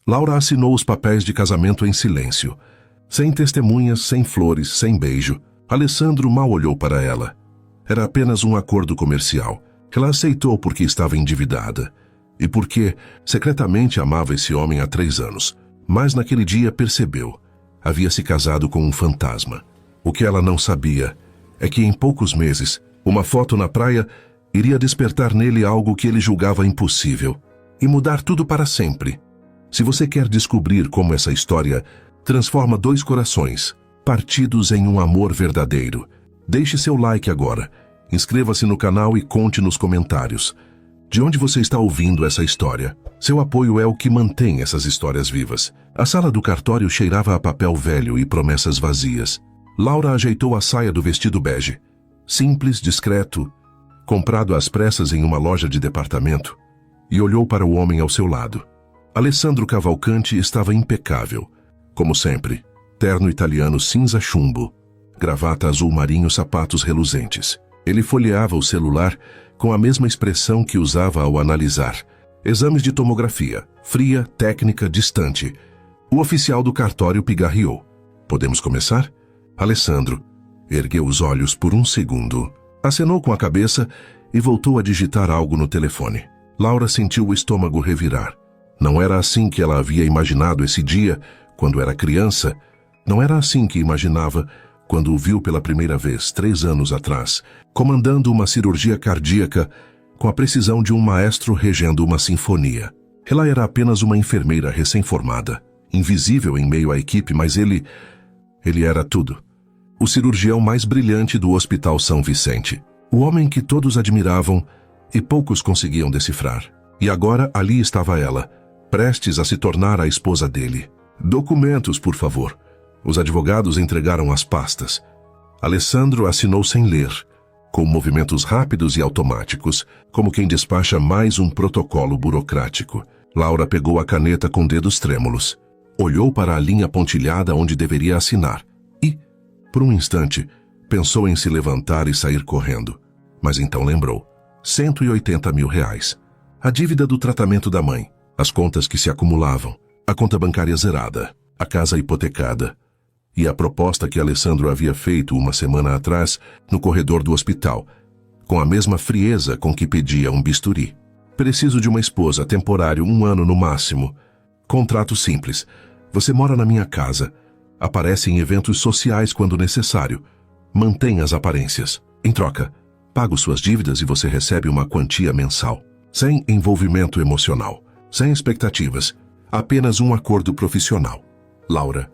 Laura assinou os papéis de casamento em silêncio. Sem testemunhas, sem flores, sem beijo. Alessandro mal olhou para ela. Era apenas um acordo comercial. Ela aceitou porque estava endividada. E porque, secretamente, amava esse homem há 3 anos. Mas naquele dia percebeu. Havia se casado com um fantasma. O que ela não sabia é que em poucos meses, uma foto na praia iria despertar nele algo que ele julgava impossível. E mudar tudo para sempre. Se você quer descobrir como essa história transforma 2 corações, partidos em um amor verdadeiro, deixe seu like agora, inscreva-se no canal e conte nos comentários de onde você está ouvindo essa história. Seu apoio é o que mantém essas histórias vivas. A sala do cartório cheirava a papel velho e promessas vazias. Laura ajeitou a saia do vestido bege. Simples, discreto, comprado às pressas em uma loja de departamento, e olhou para o homem ao seu lado. Alessandro Cavalcanti estava impecável, como sempre. Terno italiano cinza chumbo, gravata azul marinho, sapatos reluzentes. Ele folheava o celular com a mesma expressão que usava ao analisar. Exames de tomografia, fria, técnica, distante. O oficial do cartório pigarreou. Podemos começar? Alessandro ergueu os olhos por um segundo, acenou com a cabeça e voltou a digitar algo no telefone. Laura sentiu o estômago revirar. Não era assim que ela havia imaginado esse dia quando era criança. Não era assim que imaginava quando o viu pela primeira vez, 3 anos atrás, comandando uma cirurgia cardíaca com a precisão de um maestro regendo uma sinfonia. Ela era apenas uma enfermeira recém-formada, invisível em meio à equipe, mas ele era tudo. O cirurgião mais brilhante do Hospital São Vicente. O homem que todos admiravam e poucos conseguiam decifrar. E agora ali estava ela, prestes a se tornar a esposa dele. Documentos, por favor. Os advogados entregaram as pastas. Alessandro assinou sem ler, com movimentos rápidos e automáticos, como quem despacha mais um protocolo burocrático. Laura pegou a caneta com dedos trêmulos. Olhou para a linha pontilhada onde deveria assinar e, por um instante, pensou em se levantar e sair correndo. Mas então lembrou. 180 mil reais. A dívida do tratamento da mãe, as contas que se acumulavam, a conta bancária zerada, a casa hipotecada e a proposta que Alessandro havia feito uma semana atrás no corredor do hospital, com a mesma frieza com que pedia um bisturi. Preciso de uma esposa, temporário, 1 ano no máximo. Contrato simples. Você mora na minha casa. Aparece em eventos sociais quando necessário. Mantém as aparências. Em troca, pago suas dívidas e você recebe uma quantia mensal. Sem envolvimento emocional. Sem expectativas. Apenas um acordo profissional. Laura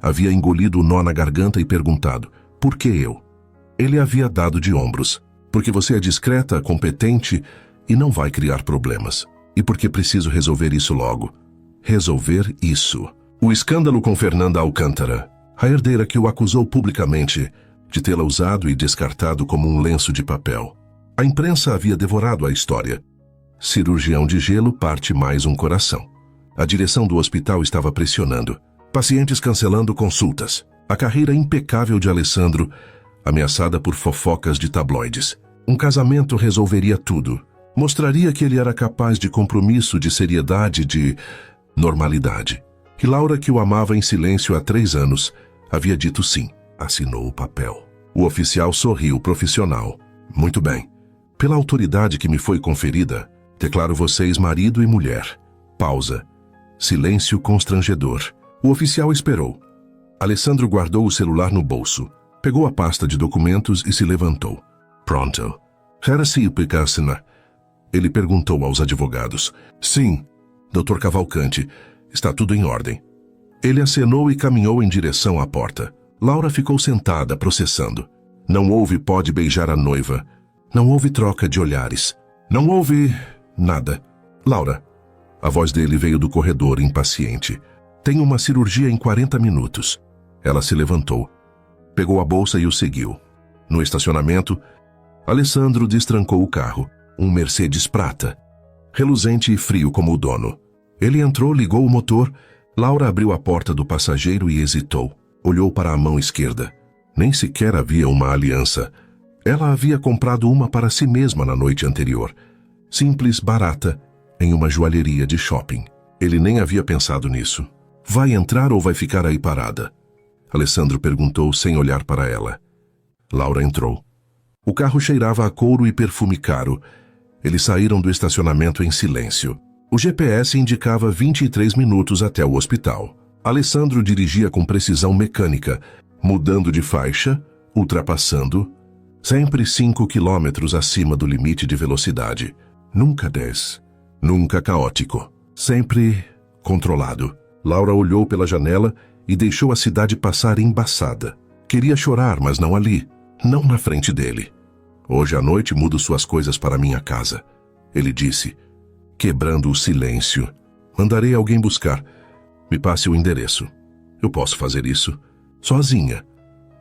havia engolido o nó na garganta e perguntado, por que eu? Ele havia dado de ombros. Porque você é discreta, competente e não vai criar problemas. E porque preciso resolver isso logo. Resolver isso. O escândalo com Fernanda Alcântara, a herdeira que o acusou publicamente de tê-la usado e descartado como um lenço de papel. A imprensa havia devorado a história. Cirurgião de gelo parte mais um coração. A direção do hospital estava pressionando. Pacientes cancelando consultas. A carreira impecável de Alessandro, ameaçada por fofocas de tabloides. Um casamento resolveria tudo. Mostraria que ele era capaz de compromisso, de seriedade, de normalidade. E Laura, que o amava em silêncio há 3 anos, havia dito sim. Assinou o papel. O oficial sorriu, profissional. Muito bem. Pela autoridade que me foi conferida, declaro vocês marido e mulher. Pausa. Silêncio constrangedor. O oficial esperou. Alessandro guardou o celular no bolso, pegou a pasta de documentos e se levantou. Pronto. Era-se Picassina? Ele perguntou aos advogados. Sim, Dr. Cavalcanti. Está tudo em ordem. Ele acenou e caminhou em direção à porta. Laura ficou sentada, processando. Não houve pode beijar a noiva. Não houve troca de olhares. Não houve nada. Laura. A voz dele veio do corredor, impaciente. Tenho uma cirurgia em 40 minutos. Ela se levantou. Pegou a bolsa e o seguiu. No estacionamento, Alessandro destrancou o carro. Um Mercedes prata. Reluzente e frio como o dono. Ele entrou, ligou o motor. Laura abriu a porta do passageiro e hesitou. Olhou para a mão esquerda. Nem sequer havia uma aliança. Ela havia comprado uma para si mesma na noite anterior. Simples, barata, em uma joalheria de shopping. Ele nem havia pensado nisso. Vai entrar ou vai ficar aí parada? Alessandro perguntou sem olhar para ela. Laura entrou. O carro cheirava a couro e perfume caro. Eles saíram do estacionamento em silêncio. O GPS indicava 23 minutos até o hospital. Alessandro dirigia com precisão mecânica, mudando de faixa, ultrapassando, sempre 5 quilômetros acima do limite de velocidade. Nunca 10, nunca caótico, sempre controlado. Laura olhou pela janela e deixou a cidade passar embaçada. Queria chorar, mas não ali, não na frente dele. Hoje à noite mudo suas coisas para minha casa, ele disse, quebrando o silêncio. Mandarei alguém buscar. Me passe o endereço. Eu posso fazer isso sozinha.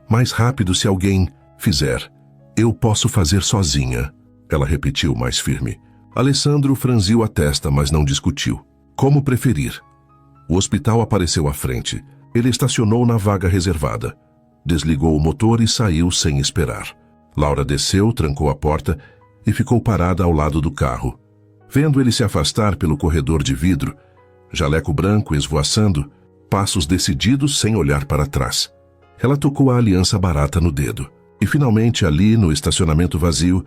Mais rápido se alguém fizer. Eu posso fazer sozinha. Ela repetiu mais firme. Alessandro franziu a testa, mas não discutiu. Como preferir. O hospital apareceu à frente. Ele estacionou na vaga reservada. Desligou o motor e saiu sem esperar. Laura desceu, trancou a porta e ficou parada ao lado do carro. Vendo ele se afastar pelo corredor de vidro, jaleco branco esvoaçando, passos decididos sem olhar para trás. Ela tocou a aliança barata no dedo. E finalmente ali, no estacionamento vazio,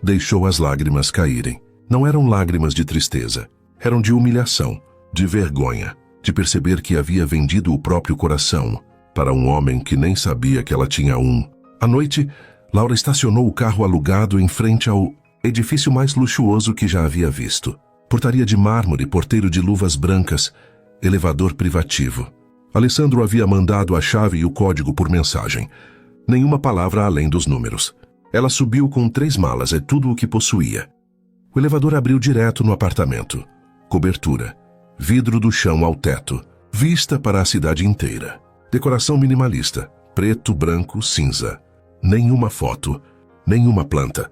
deixou as lágrimas caírem. Não eram lágrimas de tristeza. Eram de humilhação, de vergonha, de perceber que havia vendido o próprio coração para um homem que nem sabia que ela tinha um. À noite, Laura estacionou o carro alugado em frente ao edifício mais luxuoso que já havia visto. Portaria de mármore, porteiro de luvas brancas, elevador privativo. Alessandro havia mandado a chave e o código por mensagem. Nenhuma palavra além dos números. Ela subiu com 3 malas, é tudo o que possuía. O elevador abriu direto no apartamento. Cobertura. Vidro do chão ao teto. Vista para a cidade inteira. Decoração minimalista. Preto, branco, cinza. Nenhuma foto. Nenhuma planta.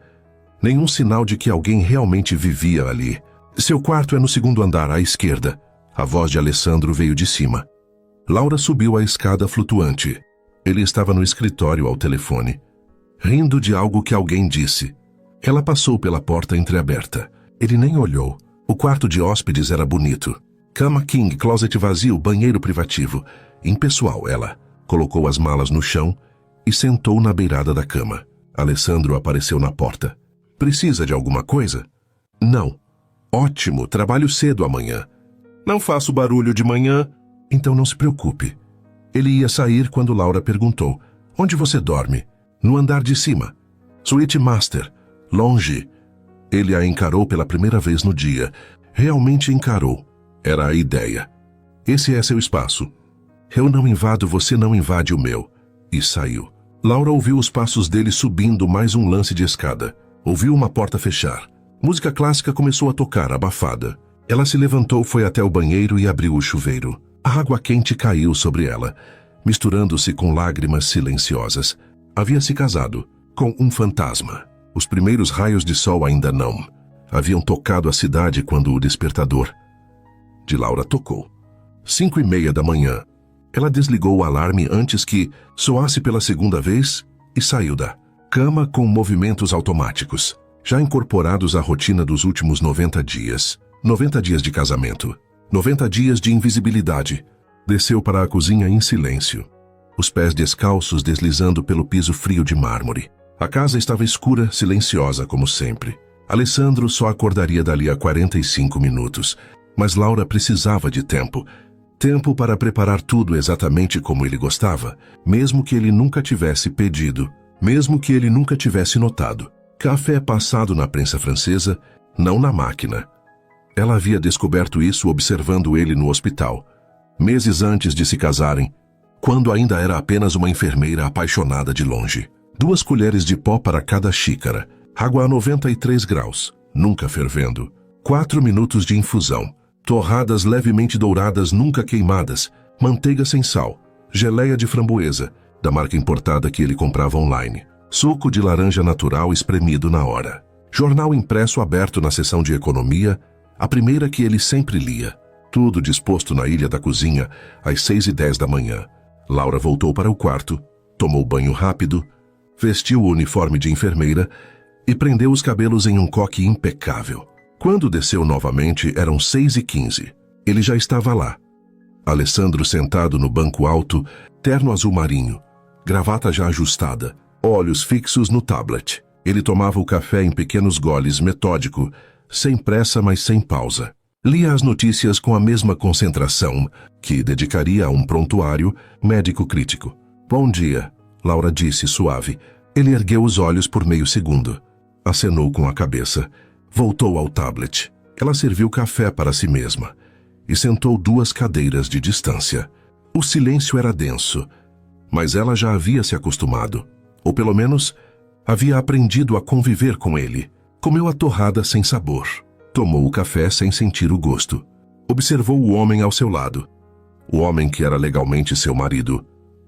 Nenhum sinal de que alguém realmente vivia ali. Seu quarto é no 2º andar, à esquerda. A voz de Alessandro veio de cima. Laura subiu a escada flutuante. Ele estava no escritório ao telefone, rindo de algo que alguém disse. Ela passou pela porta entreaberta. Ele nem olhou. O quarto de hóspedes era bonito. Cama king, closet vazio, banheiro privativo. Impessoal, ela colocou as malas no chão e sentou na beirada da cama. Alessandro apareceu na porta. Precisa de alguma coisa? Não. Ótimo, trabalho cedo amanhã. Não faço barulho de manhã. Então não se preocupe. Ele ia sair quando Laura perguntou. Onde você dorme? No andar de cima. Suíte master. Longe. Ele a encarou pela primeira vez no dia. Realmente encarou. Era a ideia. Esse é seu espaço. Eu não invado, você não invade o meu. E saiu. Laura ouviu os passos dele subindo mais um lance de escada. Ouviu uma porta fechar. Música clássica começou a tocar, abafada. Ela se levantou, foi até o banheiro e abriu o chuveiro. A água quente caiu sobre ela, misturando-se com lágrimas silenciosas. Havia se casado com um fantasma. Os primeiros raios de sol ainda não haviam tocado a cidade quando o despertador de Laura tocou. 5:30 da manhã. Ela desligou o alarme antes que soasse pela segunda vez e saiu da cama com movimentos automáticos, já incorporados à rotina dos últimos 90 dias. 90 dias de casamento. 90 dias de invisibilidade. Desceu para a cozinha em silêncio. Os pés descalços deslizando pelo piso frio de mármore. A casa estava escura, silenciosa como sempre. Alessandro só acordaria dali a 45 minutos. Mas Laura precisava de tempo. Tempo para preparar tudo exatamente como ele gostava, mesmo que ele nunca tivesse pedido, mesmo que ele nunca tivesse notado. Café passado na prensa francesa, não na máquina. Ela havia descoberto isso observando ele no hospital, meses antes de se casarem, quando ainda era apenas uma enfermeira apaixonada de longe. 2 colheres de pó para cada xícara, água a 93 graus, nunca fervendo. 4 minutos de infusão, torradas levemente douradas nunca queimadas, manteiga sem sal, geleia de framboesa, da marca importada que ele comprava online, suco de laranja natural espremido na hora. Jornal impresso aberto na seção de economia, a primeira que ele sempre lia. Tudo disposto na ilha da cozinha, às 6:10 da manhã. Laura voltou para o quarto, tomou banho rápido, vestiu o uniforme de enfermeira e prendeu os cabelos em um coque impecável. Quando desceu novamente, eram 6:15. Ele já estava lá. Alessandro sentado no banco alto, terno azul marinho, gravata já ajustada, olhos fixos no tablet. Ele tomava o café em pequenos goles, metódico, sem pressa, mas sem pausa. Lia as notícias com a mesma concentração que dedicaria a um prontuário médico crítico. Bom dia, Laura disse suave. Ele ergueu os olhos por meio segundo. Acenou com a cabeça. Voltou ao tablet. Ela serviu café para si mesma e sentou 2 cadeiras de distância. O silêncio era denso, mas ela já havia se acostumado, ou pelo menos havia aprendido a conviver com ele. Comeu a torrada sem sabor. Tomou o café sem sentir o gosto. Observou o homem ao seu lado, o homem que era legalmente seu marido,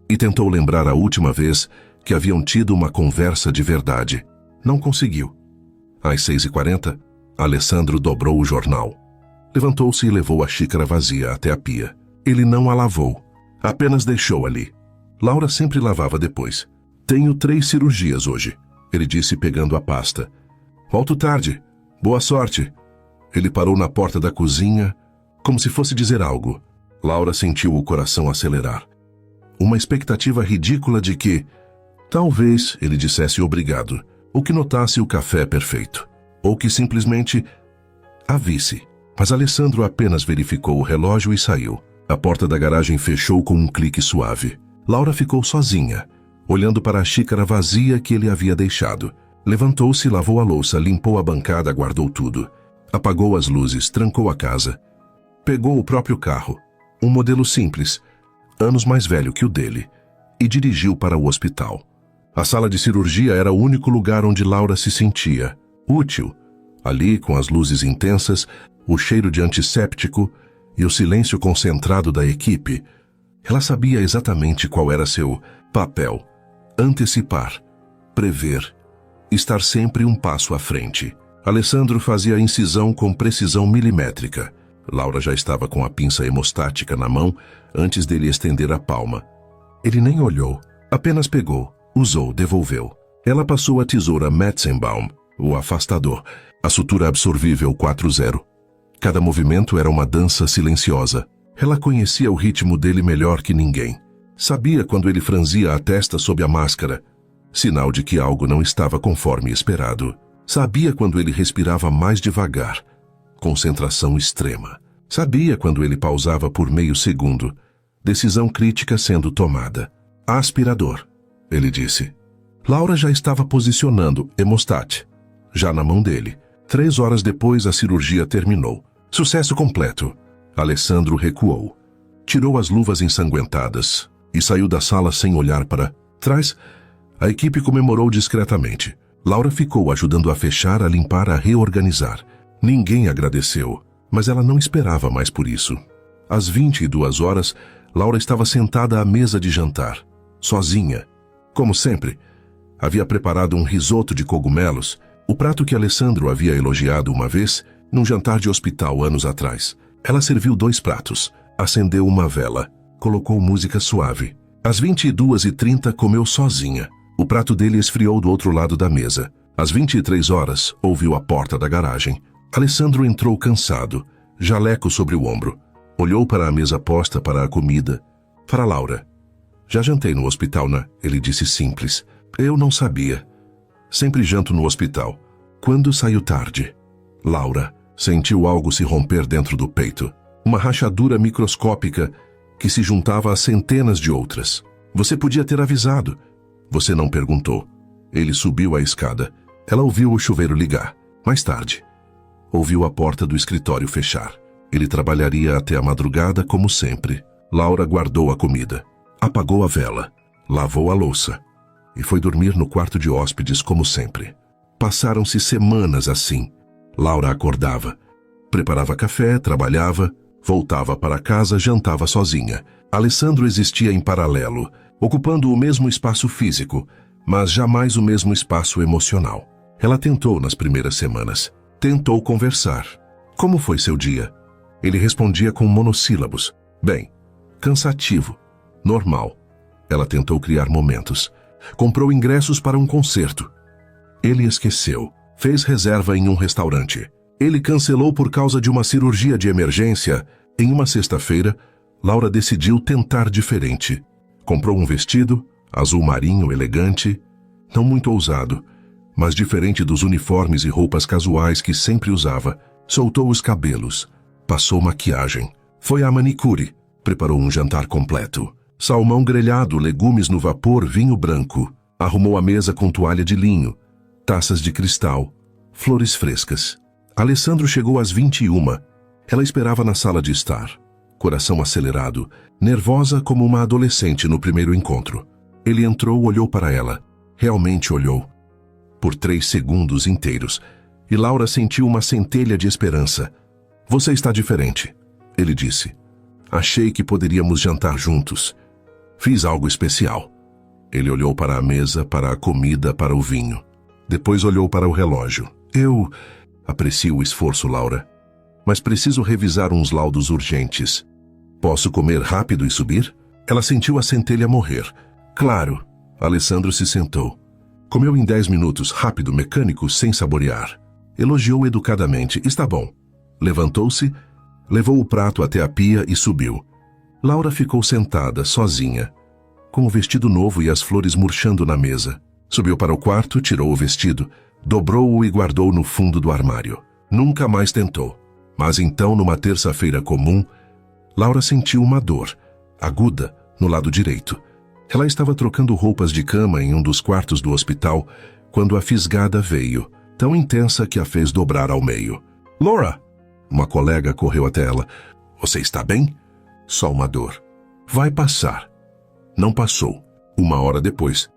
e tentou lembrar a última vez que haviam tido uma conversa de verdade. Não conseguiu. Às 6h40, Alessandro dobrou o jornal. Levantou-se e levou a xícara vazia até a pia. Ele não a lavou, apenas deixou ali. Laura sempre lavava depois. Tenho 3 cirurgias hoje, ele disse pegando a pasta. Volto tarde. Boa sorte. Ele parou na porta da cozinha, como se fosse dizer algo. Laura sentiu o coração acelerar. Uma expectativa ridícula de que, talvez, ele dissesse obrigado, ou que notasse o café perfeito, ou que simplesmente a visse. Mas Alessandro apenas verificou o relógio e saiu. A porta da garagem fechou com um clique suave. Laura ficou sozinha, olhando para a xícara vazia que ele havia deixado. Levantou-se, lavou a louça, limpou a bancada, guardou tudo. Apagou as luzes, trancou a casa. Pegou o próprio carro, um modelo simples, anos mais velho que o dele, e dirigiu para o hospital. A sala de cirurgia era o único lugar onde Laura se sentia útil. Ali, com as luzes intensas, o cheiro de antisséptico e o silêncio concentrado da equipe, ela sabia exatamente qual era seu papel: antecipar, prever, estar sempre um passo à frente. Alessandro fazia a incisão com precisão milimétrica. Laura já estava com a pinça hemostática na mão antes dele estender a palma. Ele nem olhou, apenas pegou, usou, devolveu. Ela passou a tesoura Metzenbaum, o afastador, a sutura absorvível 4-0. Cada movimento era uma dança silenciosa. Ela conhecia o ritmo dele melhor que ninguém. Sabia quando ele franzia a testa sob a máscara, sinal de que algo não estava conforme esperado. Sabia quando ele respirava mais devagar, concentração extrema. Sabia quando ele pausava por meio segundo, decisão crítica sendo tomada. Aspirador, ele disse. Laura já estava posicionando hemostat, já na mão dele. 3 horas depois a cirurgia terminou. Sucesso completo. Alessandro recuou, tirou as luvas ensanguentadas e saiu da sala sem olhar para trás. A equipe comemorou discretamente. Laura ficou ajudando a fechar, a limpar, a reorganizar. Ninguém agradeceu, mas ela não esperava mais por isso. Às 22 horas, Laura estava sentada à mesa de jantar, sozinha. Como sempre, havia preparado um risoto de cogumelos, o prato que Alessandro havia elogiado uma vez, num jantar de hospital anos atrás. Ela serviu 2 pratos, acendeu uma vela, colocou música suave. Às 22h30 comeu sozinha. O prato dele esfriou do outro lado da mesa. Às 23 horas, ouviu a porta da garagem. Alessandro entrou cansado, jaleco sobre o ombro. Olhou para a mesa posta para a comida. Para Laura. Já jantei no hospital, né? Ele disse simples. Eu não sabia. Sempre janto no hospital. Quando saiu tarde. Laura sentiu algo se romper dentro do peito. Uma rachadura microscópica que se juntava a centenas de outras. Você podia ter avisado. Você não perguntou. Ele subiu a escada. Ela ouviu o chuveiro ligar. Mais tarde, ouviu a porta do escritório fechar. Ele trabalharia até a madrugada como sempre. Laura guardou a comida, apagou a vela, lavou a louça e foi dormir no quarto de hóspedes como sempre. Passaram-se semanas assim. Laura acordava, preparava café, trabalhava, voltava para casa, jantava sozinha. Alessandro existia em paralelo, ocupando o mesmo espaço físico, mas jamais o mesmo espaço emocional. Ela tentou nas primeiras semanas. Tentou conversar. Como foi seu dia? Ele respondia com monossílabos. Bem, cansativo, normal. Ela tentou criar momentos. Comprou ingressos para um concerto. Ele esqueceu. Fez reserva em um restaurante. Ele cancelou por causa de uma cirurgia de emergência Em uma sexta-feira, Laura decidiu tentar diferente. Comprou um vestido, azul marinho elegante, não muito ousado, mas diferente dos uniformes e roupas casuais que sempre usava. Soltou os cabelos, passou maquiagem, foi à manicure, preparou um jantar completo. Salmão grelhado, legumes no vapor, vinho branco. Arrumou a mesa com toalha de linho, taças de cristal, flores frescas. Alessandro chegou às 21h. Ela esperava na sala de estar, coração acelerado, nervosa como uma adolescente no primeiro encontro. Ele entrou, olhou para ela. Realmente olhou. Por 3 segundos inteiros. E Laura sentiu uma centelha de esperança. Você está diferente, ele disse. Achei que poderíamos jantar juntos. Fiz algo especial. Ele olhou para a mesa, para a comida, para o vinho. Depois olhou para o relógio. Eu aprecio o esforço, Laura, mas preciso revisar uns laudos urgentes. Posso comer rápido e subir? Ela sentiu a centelha morrer. Claro. Alessandro se sentou. Comeu em 10 minutos, rápido, mecânico, sem saborear. Elogiou educadamente. Está bom. Levantou-se, levou o prato até a pia e subiu. Laura ficou sentada, sozinha, com o vestido novo e as flores murchando na mesa. Subiu para o quarto, tirou o vestido, dobrou-o e guardou no fundo do armário. Nunca mais tentou. Mas então, numa terça-feira comum, Laura sentiu uma dor, aguda, no lado direito. Ela estava trocando roupas de cama em um dos quartos do hospital quando a fisgada veio, tão intensa que a fez dobrar ao meio. Laura! Uma colega correu até ela. Você está bem? Só uma dor. Vai passar. Não passou. 1 hora depois,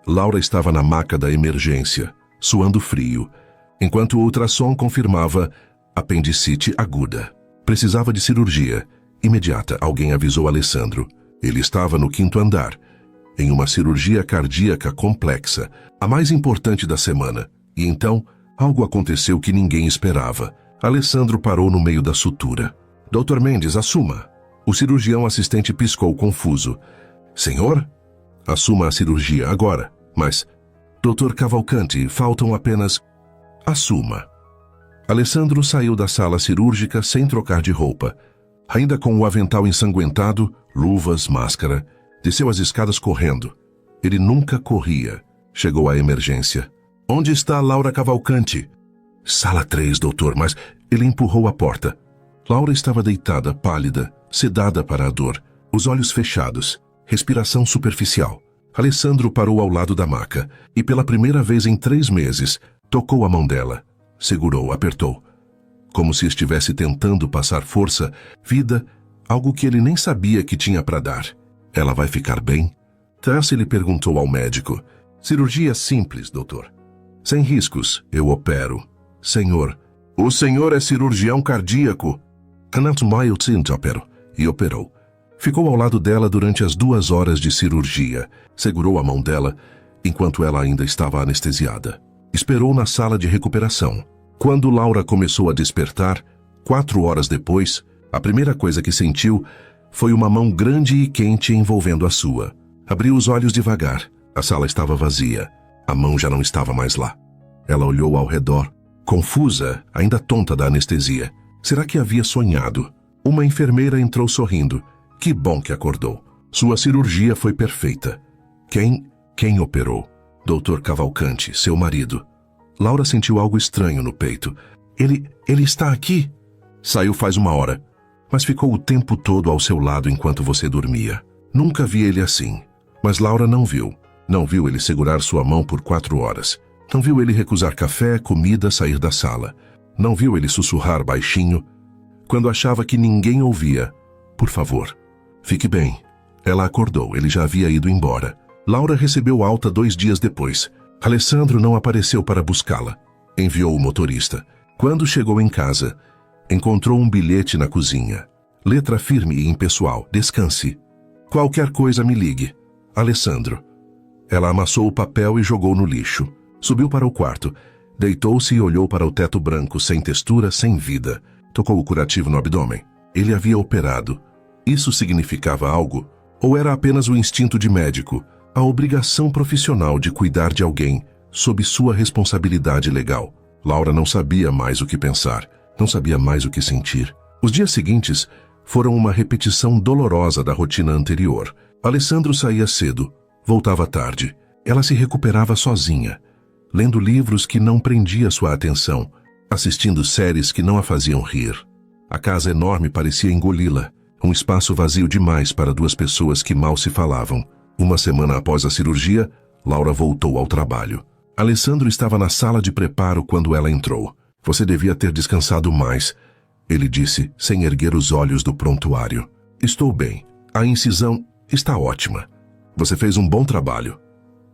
Laura estava na maca da emergência, suando frio, enquanto o ultrassom confirmava apendicite aguda. Precisava de cirurgia. Imediata, alguém avisou Alessandro. Ele estava no 5º andar, em uma cirurgia cardíaca complexa, a mais importante da semana. E então, algo aconteceu que ninguém esperava. Alessandro parou no meio da sutura. Dr. Mendes, assuma. O cirurgião assistente piscou confuso. Senhor? Assuma a cirurgia agora. Mas, Dr. Cavalcanti, faltam apenas... Assuma. Alessandro saiu da sala cirúrgica sem trocar de roupa. Ainda com o avental ensanguentado, luvas, máscara, desceu as escadas correndo. Ele nunca corria. Chegou à emergência. Onde está Laura Cavalcanti? Sala 3, doutor, mas ele empurrou a porta. Laura estava deitada, pálida, sedada para a dor, os olhos fechados, respiração superficial. Alessandro parou ao lado da maca e, pela primeira vez em 3 meses, tocou a mão dela. Segurou, apertou. Como se estivesse tentando passar força, vida, algo que ele nem sabia que tinha para dar. Ela vai ficar bem? Tracy lhe perguntou ao médico. Cirurgia simples, doutor. Sem riscos, eu opero. Senhor, o senhor é cirurgião cardíaco. Opero. E operou. Ficou ao lado dela durante as 2 horas de cirurgia. Segurou a mão dela enquanto ela ainda estava anestesiada. Esperou na sala de recuperação. Quando Laura começou a despertar, 4 horas depois, a primeira coisa que sentiu foi uma mão grande e quente envolvendo a sua. Abriu os olhos devagar. A sala estava vazia. A mão já não estava mais lá. Ela olhou ao redor, confusa, ainda tonta da anestesia. Será que havia sonhado? Uma enfermeira entrou sorrindo. Que bom que acordou. Sua cirurgia foi perfeita. Quem operou? Dr. Cavalcanti, seu marido. Laura sentiu algo estranho no peito. Ele está aqui? Saiu faz 1 hora, mas ficou o tempo todo ao seu lado enquanto você dormia. Nunca vi ele assim. Mas Laura não viu. Não viu ele segurar sua mão por 4 horas. Não viu ele recusar café, comida, sair da sala. Não viu ele sussurrar baixinho, quando achava que ninguém ouvia. Por favor, fique bem. Ela acordou, ele já havia ido embora. Laura recebeu alta 2 dias depois. Alessandro não apareceu para buscá-la. Enviou o motorista. Quando chegou em casa, encontrou um bilhete na cozinha. Letra firme e impessoal. Descanse. Qualquer coisa me ligue. Alessandro. Ela amassou o papel e jogou no lixo. Subiu para o quarto. Deitou-se e olhou para o teto branco, sem textura, sem vida. Tocou o curativo no abdômen. Ele havia operado. Isso significava algo? Ou era apenas o instinto de médico, a obrigação profissional de cuidar de alguém sob sua responsabilidade legal? Laura não sabia mais o que pensar, não sabia mais o que sentir. Os dias seguintes foram uma repetição dolorosa da rotina anterior. Alessandro saía cedo, voltava tarde. Ela se recuperava sozinha, lendo livros que não prendiam sua atenção, assistindo séries que não a faziam rir. A casa enorme parecia engoli-la, um espaço vazio demais para duas pessoas que mal se falavam. Uma semana após a cirurgia, Laura voltou ao trabalho. Alessandro estava na sala de preparo quando ela entrou. Você devia ter descansado mais, ele disse, sem erguer os olhos do prontuário. Estou bem. A incisão está ótima. Você fez um bom trabalho.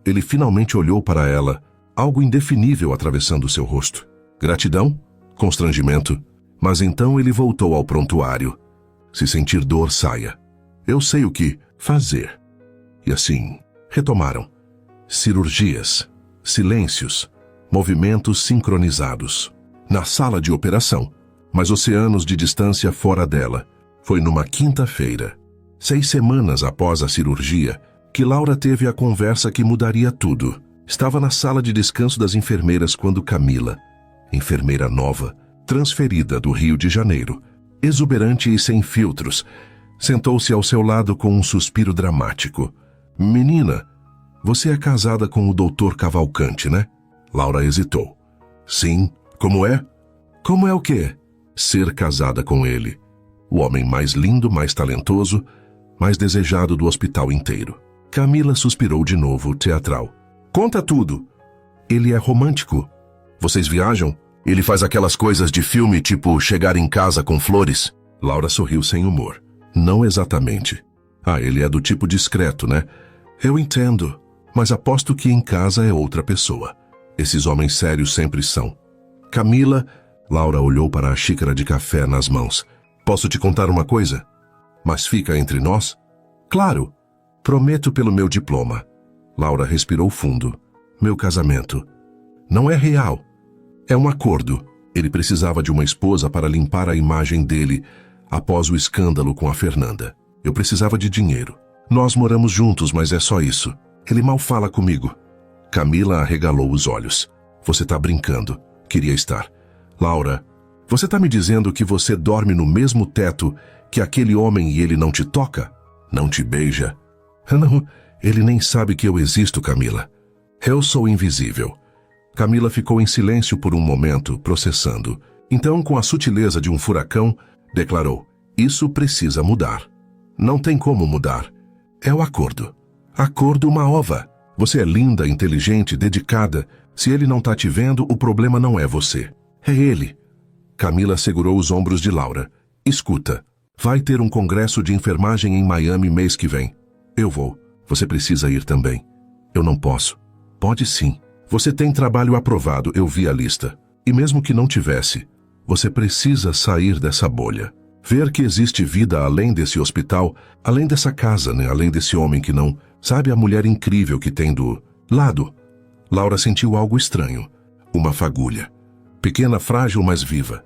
Ele finalmente olhou para ela, algo indefinível atravessando seu rosto. Gratidão? Constrangimento? Mas então ele voltou ao prontuário. Se sentir dor, saia. Eu sei o que fazer. E assim, retomaram. Cirurgias, silêncios, movimentos sincronizados. Na sala de operação, mas oceanos de distância fora dela. Foi numa quinta-feira, 6 semanas após a cirurgia, que Laura teve a conversa que mudaria tudo. Estava na sala de descanso das enfermeiras quando Camila, enfermeira nova, transferida do Rio de Janeiro, exuberante e sem filtros, sentou-se ao seu lado com um suspiro dramático. Menina, você é casada com o Dr. Cavalcante, né? Laura hesitou. Sim. Como é? Como é o quê? Ser casada com ele. O homem mais lindo, mais talentoso, mais desejado do hospital inteiro. Camila suspirou de novo, teatral. Conta tudo. Ele é romântico. Vocês viajam? Ele faz aquelas coisas de filme, tipo chegar em casa com flores? Laura sorriu sem humor. Não exatamente. Ele é do tipo discreto, né? Eu entendo, mas aposto que em casa é outra pessoa. Esses homens sérios sempre são. Camila, Laura olhou para a xícara de café nas mãos. Posso te contar uma coisa? Mas fica entre nós? Claro. Prometo pelo meu diploma. Laura respirou fundo. Meu casamento. Não é real. É um acordo. Ele precisava de uma esposa para limpar a imagem dele após o escândalo com a Fernanda. Eu precisava de dinheiro. Nós moramos juntos, mas é só isso. Ele mal fala comigo. Camila arregalou os olhos. Você tá brincando. Queria estar. Laura, você tá me dizendo que você dorme no mesmo teto que aquele homem e ele não te toca? Não te beija? Não, ele nem sabe que eu existo, Camila. Eu sou invisível. Camila ficou em silêncio por um momento, processando. Então, com a sutileza de um furacão, declarou: isso precisa mudar. Não tem como mudar. É o acordo. Acordo uma ova. Você é linda, inteligente, dedicada. Se ele não tá te vendo, o problema não é você. É ele. Camila segurou os ombros de Laura. Escuta, vai ter um congresso de enfermagem em Miami mês que vem. Eu vou. Você precisa ir também. Eu não posso. Pode sim. Você tem trabalho aprovado, eu vi a lista. E mesmo que não tivesse, você precisa sair dessa bolha. Ver que existe vida além desse hospital, além dessa casa, né? Além desse homem que não... Sabe a mulher incrível que tem do lado? Laura sentiu algo estranho. Uma fagulha. Pequena, frágil, mas viva.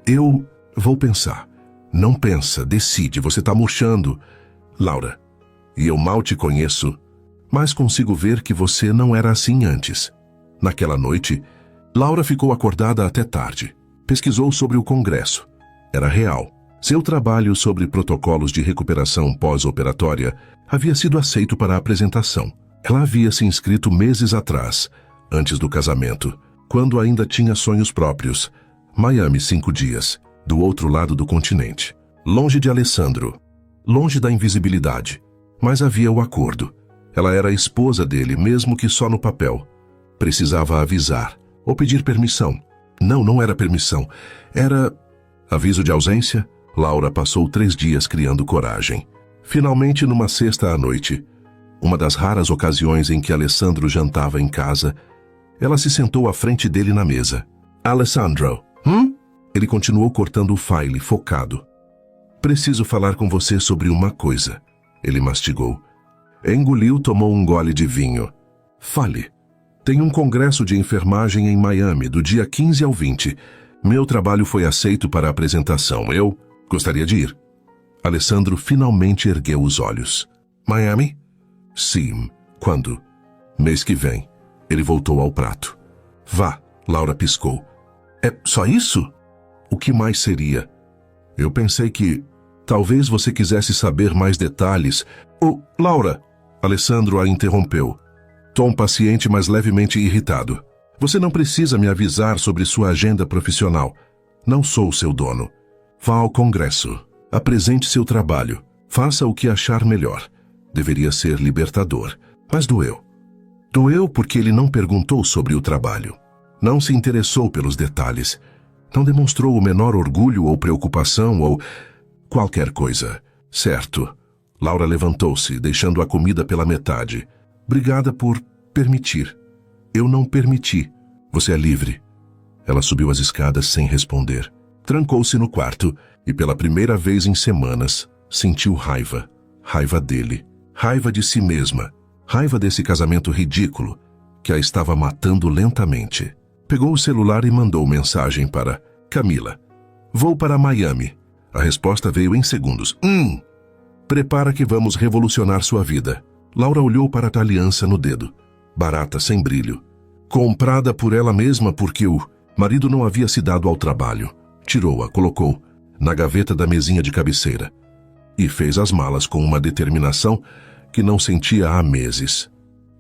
Eu vou pensar. Não pensa, decide, você tá murchando. Laura, e eu mal te conheço, mas consigo ver que você não era assim antes. Naquela noite, Laura ficou acordada até tarde. Pesquisou sobre o congresso. Era real. Seu trabalho sobre protocolos de recuperação pós-operatória havia sido aceito para a apresentação. Ela havia se inscrito meses atrás, antes do casamento, quando ainda tinha sonhos próprios. Miami 5 dias, do outro lado do continente. Longe de Alessandro. Longe da invisibilidade. Mas havia o acordo. Ela era a esposa dele, mesmo que só no papel. Precisava avisar, ou pedir permissão. Não era permissão. Era aviso de ausência. Laura passou 3 dias criando coragem. Finalmente, numa sexta à noite, uma das raras ocasiões em que Alessandro jantava em casa, ela se sentou à frente dele na mesa. Alessandro. Ele continuou cortando o file, focado. Preciso falar com você sobre uma coisa. Ele mastigou. Engoliu, tomou um gole de vinho. Fale. Tem um congresso de enfermagem em Miami, do dia 15 ao 20. Meu trabalho foi aceito para a apresentação. Eu gostaria de ir. Alessandro finalmente ergueu os olhos. Miami? Sim. Quando? Mês que vem. Ele voltou ao prato. Vá, Laura piscou. É só isso? O que mais seria? Eu pensei que... Talvez você quisesse saber mais detalhes. Oh, Laura! Alessandro a interrompeu. Tom paciente, mas levemente irritado. Você não precisa me avisar sobre sua agenda profissional. Não sou seu dono. Vá ao congresso. Apresente seu trabalho. Faça o que achar melhor. Deveria ser libertador. Mas doeu. Doeu porque ele não perguntou sobre o trabalho. Não se interessou pelos detalhes. Não demonstrou o menor orgulho ou preocupação ou qualquer coisa. Certo. Laura levantou-se, deixando a comida pela metade. Obrigada por permitir. Eu não permiti. Você é livre. Ela subiu as escadas sem responder. Trancou-se no quarto e, pela primeira vez em semanas, sentiu raiva. Raiva dele. Raiva de si mesma. Raiva desse casamento ridículo que a estava matando lentamente. Pegou o celular e mandou mensagem para Camila. Vou para Miami. A resposta veio em segundos. Prepara que vamos revolucionar sua vida. Laura olhou para a aliança no dedo. Barata, sem brilho. Comprada por ela mesma porque o marido não havia se dado ao trabalho. Tirou-a, colocou na gaveta da mesinha de cabeceira. E fez as malas com uma determinação que não sentia há meses.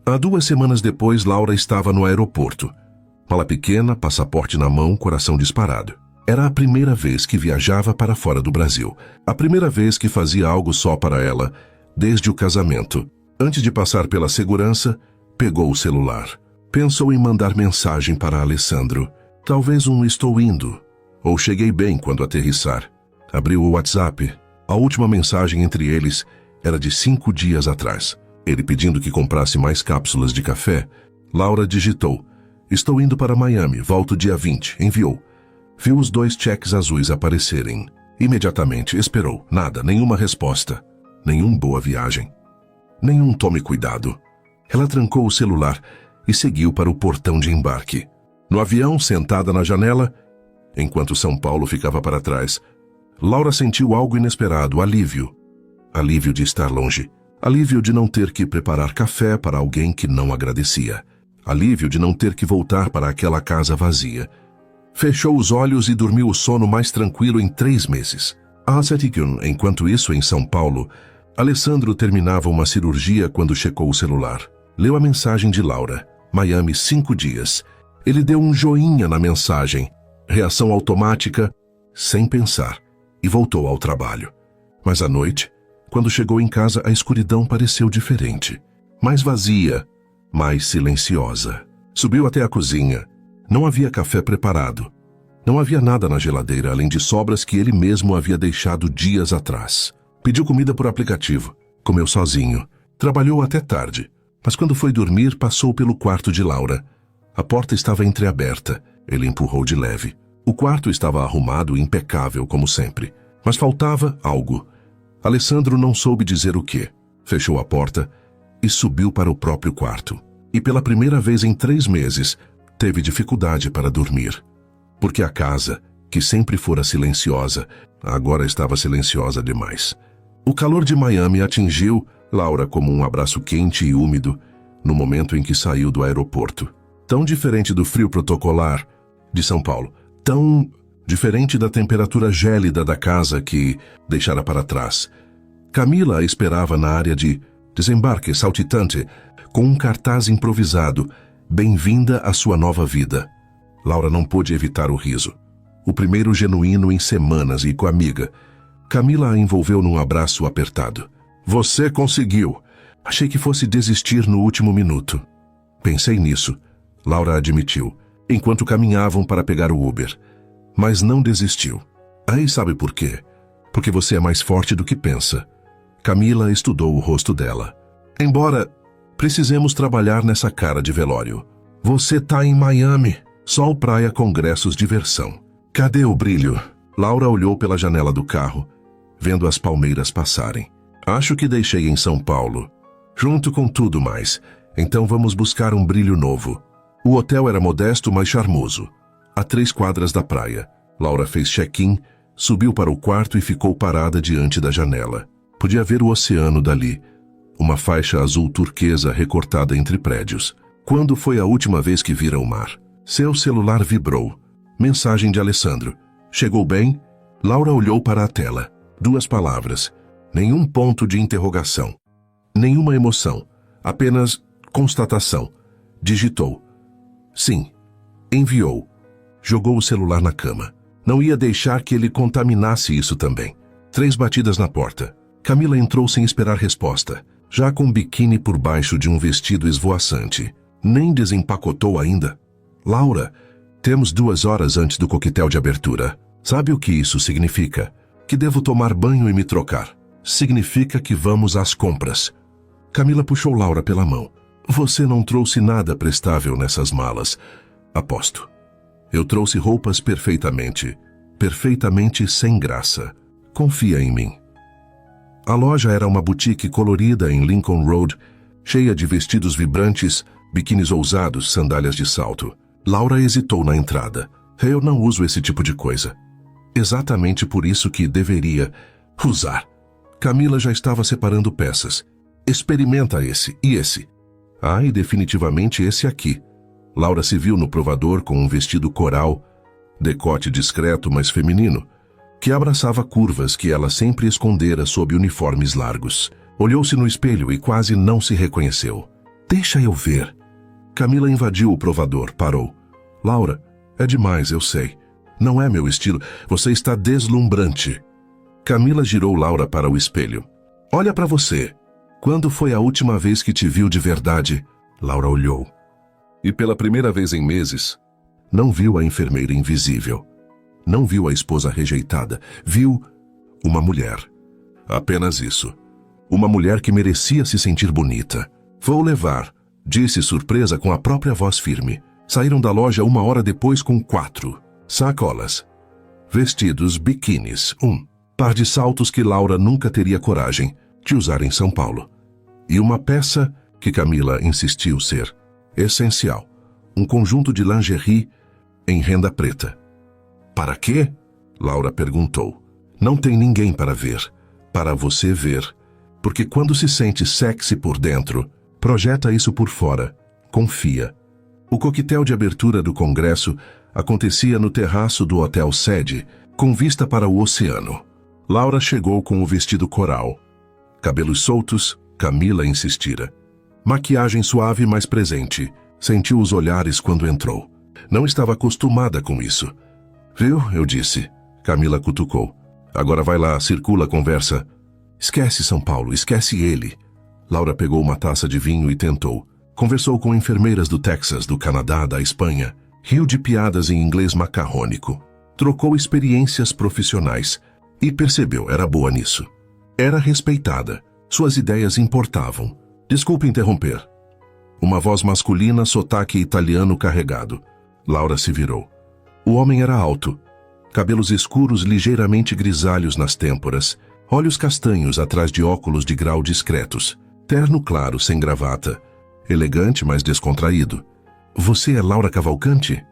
Há 2 semanas depois, Laura estava no aeroporto. Mala pequena, passaporte na mão, coração disparado. Era a primeira vez que viajava para fora do Brasil. A primeira vez que fazia algo só para ela, desde o casamento. Antes de passar pela segurança, pegou o celular. Pensou em mandar mensagem para Alessandro. Talvez estou indo. Ou cheguei bem quando aterrissar. Abriu o WhatsApp. A última mensagem entre eles era de 5 dias atrás. Ele pedindo que comprasse mais cápsulas de café. Laura digitou. Estou indo para Miami, volto dia 20. Enviou. Viu os 2 cheques azuis aparecerem. Imediatamente esperou. Nada, nenhuma resposta. Nenhum boa viagem. Nenhum tome cuidado. Ela trancou o celular e seguiu para o portão de embarque. No avião, sentada na janela, enquanto São Paulo ficava para trás, Laura sentiu algo inesperado, alívio. Alívio de estar longe. Alívio de não ter que preparar café para alguém que não agradecia. Alívio de não ter que voltar para aquela casa vazia. Fechou os olhos e dormiu o sono mais tranquilo em 3 meses. Enquanto isso, em São Paulo, Alessandro terminava uma cirurgia quando checou o celular. Leu a mensagem de Laura. Miami, 5 dias. Ele deu um joinha na mensagem. Reação automática, sem pensar, e voltou ao trabalho. Mas à noite, quando chegou em casa, a escuridão pareceu diferente. Mais vazia, mais silenciosa. Subiu até a cozinha. Não havia café preparado. Não havia nada na geladeira, além de sobras que ele mesmo havia deixado dias atrás. Pediu comida por aplicativo. Comeu sozinho. Trabalhou até tarde. Mas quando foi dormir, passou pelo quarto de Laura. A porta estava entreaberta. Ele empurrou de leve. O quarto estava arrumado e impecável, como sempre. Mas faltava algo. Alessandro não soube dizer o quê. Fechou a porta e subiu para o próprio quarto. E pela primeira vez em 3 meses, teve dificuldade para dormir. Porque a casa, que sempre fora silenciosa, agora estava silenciosa demais. O calor de Miami atingiu Laura como um abraço quente e úmido no momento em que saiu do aeroporto. Tão diferente do frio protocolar de São Paulo. Tão diferente da temperatura gélida da casa que deixara para trás. Camila a esperava na área de desembarque saltitante, com um cartaz improvisado. Bem-vinda à sua nova vida. Laura não pôde evitar o riso. O primeiro genuíno em semanas e com a amiga. Camila a envolveu num abraço apertado. Você conseguiu. Achei que fosse desistir no último minuto. Pensei nisso, Laura admitiu, enquanto caminhavam para pegar o Uber. Mas não desistiu. Aí sabe por quê? Porque você é mais forte do que pensa. Camila estudou o rosto dela. Embora precisemos trabalhar nessa cara de velório. Você tá em Miami. Sol, praia, congressos, diversão. Cadê o brilho? Laura olhou pela janela do carro, vendo as palmeiras passarem. Acho que deixei em São Paulo, junto com tudo mais. Então vamos buscar um brilho novo. O hotel era modesto, mas charmoso. A 3 quadras da praia. Laura fez check-in, subiu para o quarto e ficou parada diante da janela. Podia ver o oceano dali, uma faixa azul turquesa recortada entre prédios. Quando foi a última vez que vira o mar? Seu celular vibrou. Mensagem de Alessandro. Chegou bem? Laura olhou para a tela. 2 palavras. Nenhum ponto de interrogação. Nenhuma emoção. Apenas constatação. Digitou. Sim. Enviou. Jogou o celular na cama. Não ia deixar que ele contaminasse isso também. 3 batidas na porta. Camila entrou sem esperar resposta, já com biquíni por baixo de um vestido esvoaçante. Nem desempacotou ainda. Laura, temos 2 horas antes do coquetel de abertura. Sabe o que isso significa? Que devo tomar banho e me trocar. Significa que vamos às compras. Camila puxou Laura pela mão. Você não trouxe nada prestável nessas malas. Aposto. Eu trouxe roupas perfeitamente sem graça. Confia em mim. A loja era uma boutique colorida em Lincoln Road, cheia de vestidos vibrantes, biquínis ousados, sandálias de salto. Laura hesitou na entrada. Eu não uso esse tipo de coisa. Exatamente por isso que deveria usar. Camila já estava separando peças. Experimenta esse e esse. E definitivamente esse aqui. Laura se viu no provador com um vestido coral, decote discreto, mas feminino, que abraçava curvas que ela sempre escondera sob uniformes largos. Olhou-se no espelho e quase não se reconheceu. Deixa eu ver. Camila invadiu o provador, parou. Laura, é demais, eu sei. Não é meu estilo. Você está deslumbrante. Camila girou Laura para o espelho. Olha para você. Quando foi a última vez que te viu de verdade? Laura olhou. E pela primeira vez em meses, não viu a enfermeira invisível. Não viu a esposa rejeitada. Viu uma mulher. Apenas isso. Uma mulher que merecia se sentir bonita. Vou levar, disse surpresa com a própria voz firme. Saíram da loja 1 hora depois com 4 sacolas. Vestidos, biquínis, 1 par de saltos que Laura nunca teria coragem de usar em São Paulo. E uma peça que Camila insistiu ser essencial. Um conjunto de lingerie em renda preta. Para quê? Laura perguntou. Não tem ninguém para ver. Para você ver. Porque quando se sente sexy por dentro, projeta isso por fora. Confia. O coquetel de abertura do congresso acontecia no terraço do Hotel Sede, com vista para o oceano. Laura chegou com o vestido coral. Cabelos soltos, Camila insistira. Maquiagem suave, mas presente. Sentiu os olhares quando entrou. Não estava acostumada com isso. Viu? Eu disse. Camila cutucou. Agora vai lá, circula a conversa. Esquece São Paulo, esquece ele. Laura pegou uma taça de vinho e tentou. Conversou com enfermeiras do Texas, do Canadá, da Espanha. Riu de piadas em inglês macarrônico. Trocou experiências profissionais. E percebeu, era boa nisso. Era respeitada. Suas ideias importavam. Desculpe interromper. Uma voz masculina, sotaque italiano carregado. Laura se virou. O homem era alto. Cabelos escuros ligeiramente grisalhos nas têmporas. Olhos castanhos atrás de óculos de grau discretos. Terno claro, sem gravata. Elegante, mas descontraído. Você é Laura Cavalcante?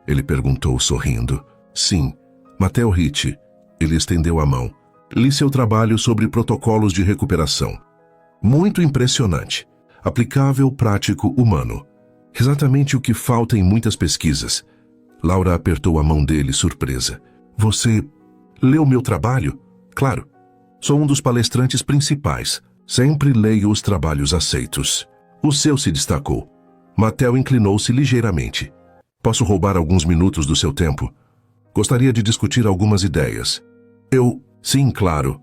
Ele perguntou, sorrindo. Sim. Matteo Ricci. Ele estendeu a mão. Li seu trabalho sobre protocolos de recuperação. Muito impressionante. Aplicável, prático, humano. Exatamente o que falta em muitas pesquisas. Laura apertou a mão dele, surpresa. Você leu meu trabalho? Claro. Sou um dos palestrantes principais. Sempre leio os trabalhos aceitos. O seu se destacou. Matteo inclinou-se ligeiramente. Posso roubar alguns minutos do seu tempo? Gostaria de discutir algumas ideias. Sim, claro.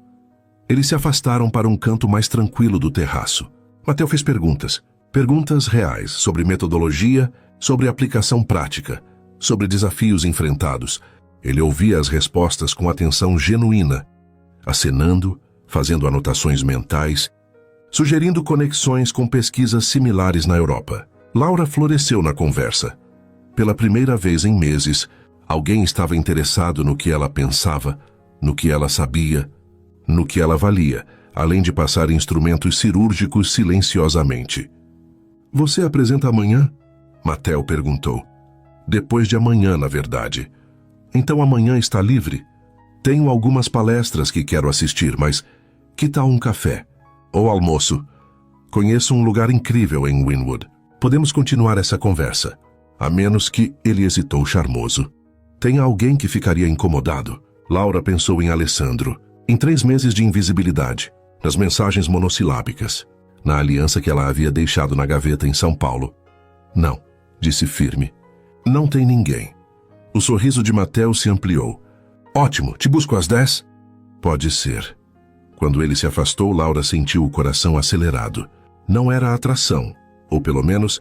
Eles se afastaram para um canto mais tranquilo do terraço. Matteo fez perguntas. Perguntas reais sobre metodologia, sobre aplicação prática, sobre desafios enfrentados. Ele ouvia as respostas com atenção genuína, acenando, fazendo anotações mentais, sugerindo conexões com pesquisas similares na Europa. Laura floresceu na conversa. Pela primeira vez em meses, alguém estava interessado no que ela pensava, no que ela sabia, no que ela valia, além de passar instrumentos cirúrgicos silenciosamente. Você apresenta amanhã? Matteo perguntou. Depois de amanhã, na verdade. Então amanhã está livre? Tenho algumas palestras que quero assistir, mas que tal um café? Ou almoço? Conheço um lugar incrível em Wynwood. Podemos continuar essa conversa. A menos que ele hesitou charmoso. Tem alguém que ficaria incomodado? Laura pensou em Alessandro. Em 3 meses de invisibilidade, nas mensagens monossilábicas, na aliança que ela havia deixado na gaveta em São Paulo. Não, disse firme. Não tem ninguém. O sorriso de Mateo se ampliou. Ótimo, te busco às 10? Pode ser. Quando ele se afastou, Laura sentiu o coração acelerado. Não era atração, ou pelo menos,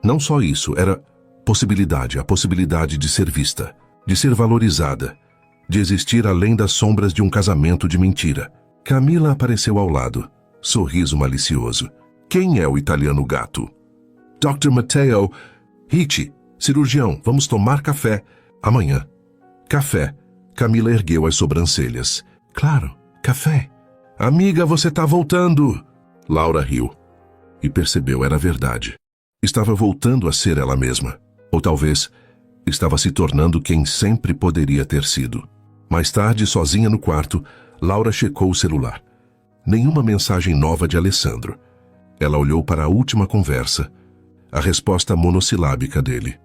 não só isso, era a possibilidade de ser vista, de ser valorizada, de existir além das sombras de um casamento de mentira. Camila apareceu ao lado, sorriso malicioso. Quem é o italiano gato? Dr. Mateo. Ricci, cirurgião, vamos tomar café. Amanhã. Café. Camila ergueu as sobrancelhas. Claro, café. Amiga, você tá voltando. Laura riu. E percebeu, era verdade. Estava voltando a ser ela mesma. Ou talvez, estava se tornando quem sempre poderia ter sido. Mais tarde, sozinha no quarto, Laura checou o celular. Nenhuma mensagem nova de Alessandro. Ela olhou para a última conversa. A resposta monossilábica dele.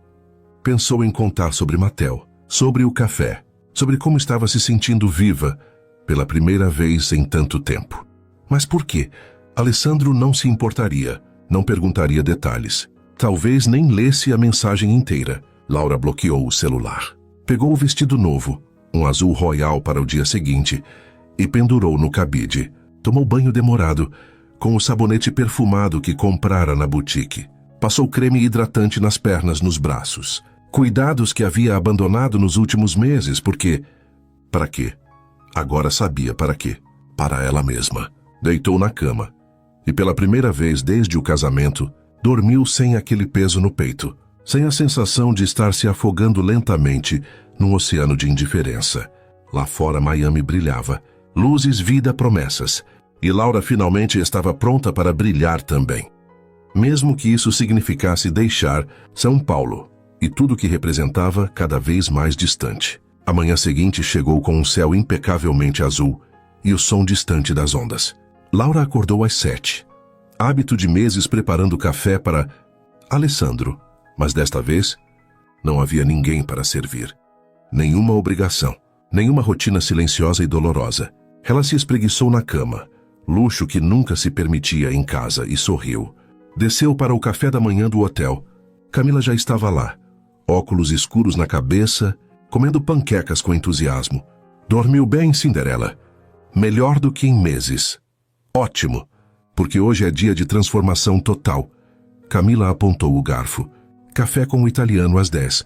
Pensou em contar sobre Mateo, sobre o café, sobre como estava se sentindo viva pela primeira vez em tanto tempo. Mas por quê? Alessandro não se importaria, não perguntaria detalhes. Talvez nem lesse a mensagem inteira. Laura bloqueou o celular. Pegou o vestido novo, um azul royal para o dia seguinte, e pendurou no cabide. Tomou banho demorado, com o sabonete perfumado que comprara na boutique. Passou creme hidratante nas pernas, nos braços. Cuidados que havia abandonado nos últimos meses, porque... Para quê? Agora sabia para quê. Para ela mesma. Deitou na cama. E pela primeira vez desde o casamento, dormiu sem aquele peso no peito, sem a sensação de estar se afogando lentamente num oceano de indiferença. Lá fora Miami brilhava. Luzes, vida, promessas. E Laura finalmente estava pronta para brilhar também. Mesmo que isso significasse deixar São Paulo e tudo o que representava cada vez mais distante. A manhã seguinte chegou com um céu impecavelmente azul e o som distante das ondas. Laura acordou às 7. Hábito de meses preparando café para Alessandro, mas desta vez não havia ninguém para servir. Nenhuma obrigação, nenhuma rotina silenciosa e dolorosa. Ela se espreguiçou na cama, luxo que nunca se permitia em casa, e sorriu. Desceu para o café da manhã do hotel. Camila já estava lá, óculos escuros na cabeça, comendo panquecas com entusiasmo. Dormiu bem, Cinderela? Melhor do que em meses. Ótimo, porque hoje é dia de transformação total. Camila apontou o garfo. Café com o italiano às 10.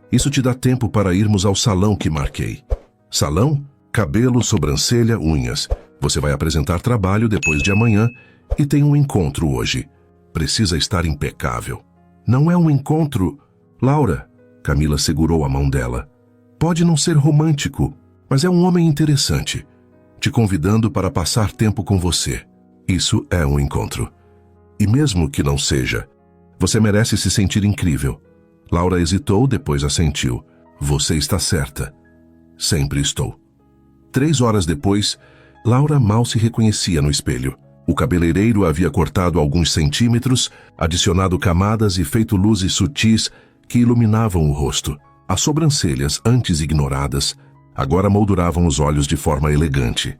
Isso te dá tempo para irmos ao salão que marquei. Salão? Cabelo, sobrancelha, unhas. Você vai apresentar trabalho depois de amanhã e tem um encontro hoje. Precisa estar impecável. Não é um encontro... Laura, Camila segurou a mão dela. Pode não ser romântico, mas é um homem interessante, te convidando para passar tempo com você. Isso é um encontro. E mesmo que não seja, você merece se sentir incrível. Laura hesitou, depois assentiu. Você está certa. Sempre estou. 3 horas depois, Laura mal se reconhecia no espelho. O cabeleireiro havia cortado alguns centímetros, adicionado camadas e feito luzes sutis que iluminavam o rosto. As sobrancelhas, antes ignoradas, agora molduravam os olhos de forma elegante.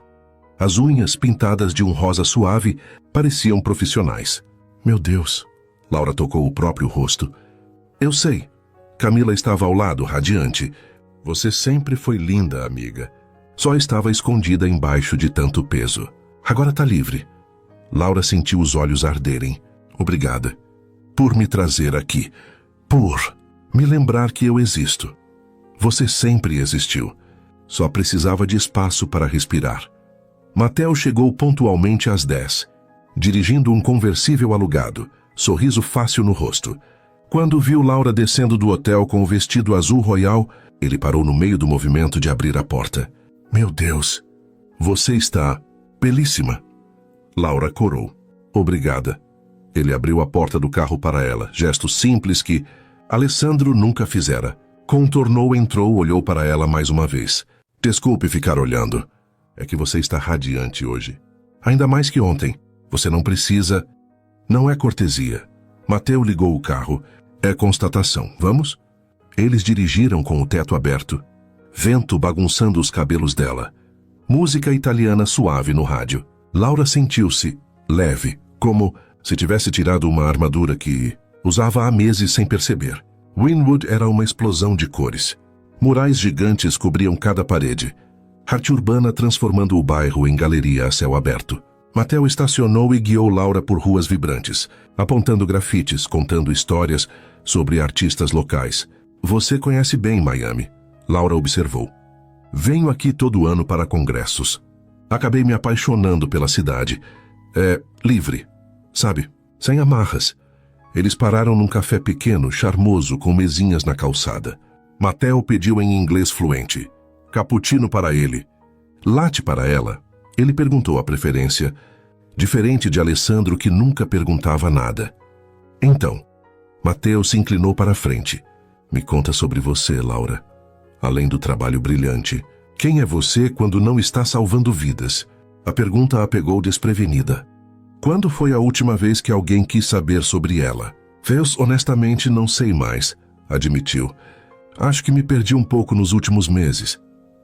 As unhas, pintadas de um rosa suave, pareciam profissionais. Meu Deus! Laura tocou o próprio rosto. Eu sei. Camila estava ao lado, radiante. Você sempre foi linda, amiga. Só estava escondida embaixo de tanto peso. Agora está livre. Laura sentiu os olhos arderem. Obrigada. Por me trazer aqui. Por me lembrar que eu existo. Você sempre existiu. Só precisava de espaço para respirar. Mateo chegou pontualmente às 10, dirigindo um conversível alugado, sorriso fácil no rosto. Quando viu Laura descendo do hotel com o vestido azul royal, ele parou no meio do movimento de abrir a porta. Meu Deus, você está belíssima. Laura corou. Obrigada. Ele abriu a porta do carro para ela, gesto simples que Alessandro nunca fizera. Contornou, entrou, olhou para ela mais uma vez. Desculpe ficar olhando. É que você está radiante hoje. Ainda mais que ontem. Você não precisa... Não é cortesia. Mateo ligou o carro. É constatação. Vamos? Eles dirigiram com o teto aberto. Vento bagunçando os cabelos dela. Música italiana suave no rádio. Laura sentiu-se leve, como se tivesse tirado uma armadura que usava há meses sem perceber. Wynwood era uma explosão de cores. Murais gigantes cobriam cada parede. Arte urbana transformando o bairro em galeria a céu aberto. Mattel estacionou e guiou Laura por ruas vibrantes, apontando grafites, contando histórias sobre artistas locais. Você conhece bem Miami, Laura observou. Venho aqui todo ano para congressos. Acabei me apaixonando pela cidade. É livre, sabe? Sem amarras. Eles pararam num café pequeno, charmoso, com mesinhas na calçada. Mattel pediu em inglês fluente. Cappuccino para ele. Latte para ela. Ele perguntou a preferência, diferente de Alessandro, que nunca perguntava nada. Então, Mattel se inclinou para a frente. Me conta sobre você, Laura. Além do trabalho brilhante, quem é você quando não está salvando vidas? A pergunta a pegou desprevenida. Quando foi a última vez que alguém quis saber sobre ela? Feus, honestamente, não sei mais, admitiu. Acho que me perdi um pouco nos últimos meses.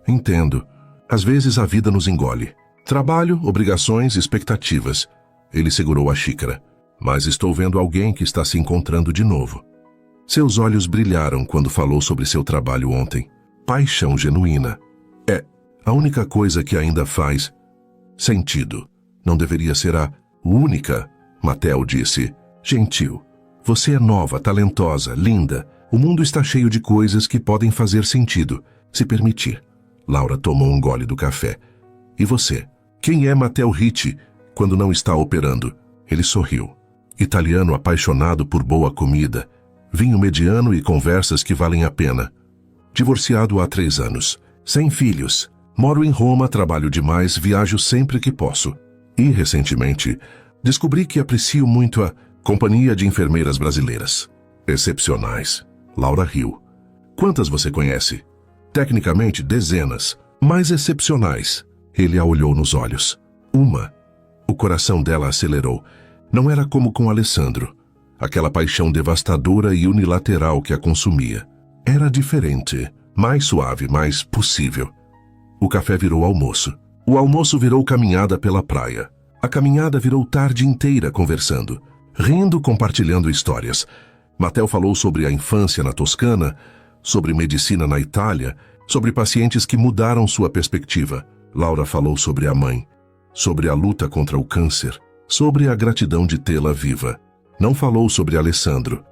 Entendo. Às vezes a vida nos engole. Trabalho, obrigações, expectativas. Ele segurou a xícara. Mas estou vendo alguém que está se encontrando de novo. Seus olhos brilharam quando falou sobre seu trabalho ontem. Paixão genuína. É a única coisa que ainda faz sentido. Não deveria ser a única, Mattel disse. Gentil. Você é nova, talentosa, linda. O mundo está cheio de coisas que podem fazer sentido, se permitir. Laura tomou um gole do café. E você? Quem é Mattel Ricci quando não está operando? Ele sorriu. Italiano apaixonado por boa comida, vinho mediano e conversas que valem a pena. Divorciado há 3 anos. Sem filhos. Moro em Roma, trabalho demais, viajo sempre que posso. E, recentemente, descobri que aprecio muito a companhia de enfermeiras brasileiras. Excepcionais. Laura riu. Quantas você conhece? Tecnicamente, dezenas. Mais excepcionais. Ele a olhou nos olhos. Uma. O coração dela acelerou. Não era como com Alessandro. Aquela paixão devastadora e unilateral que a consumia. Era diferente. Mais suave, mais possível. O café virou almoço. O almoço virou caminhada pela praia. A caminhada virou tarde inteira conversando. Rindo, compartilhando histórias. Mattel falou sobre a infância na Toscana, sobre medicina na Itália, sobre pacientes que mudaram sua perspectiva. Laura falou sobre a mãe, sobre a luta contra o câncer, sobre a gratidão de tê-la viva. Não falou sobre Alessandro.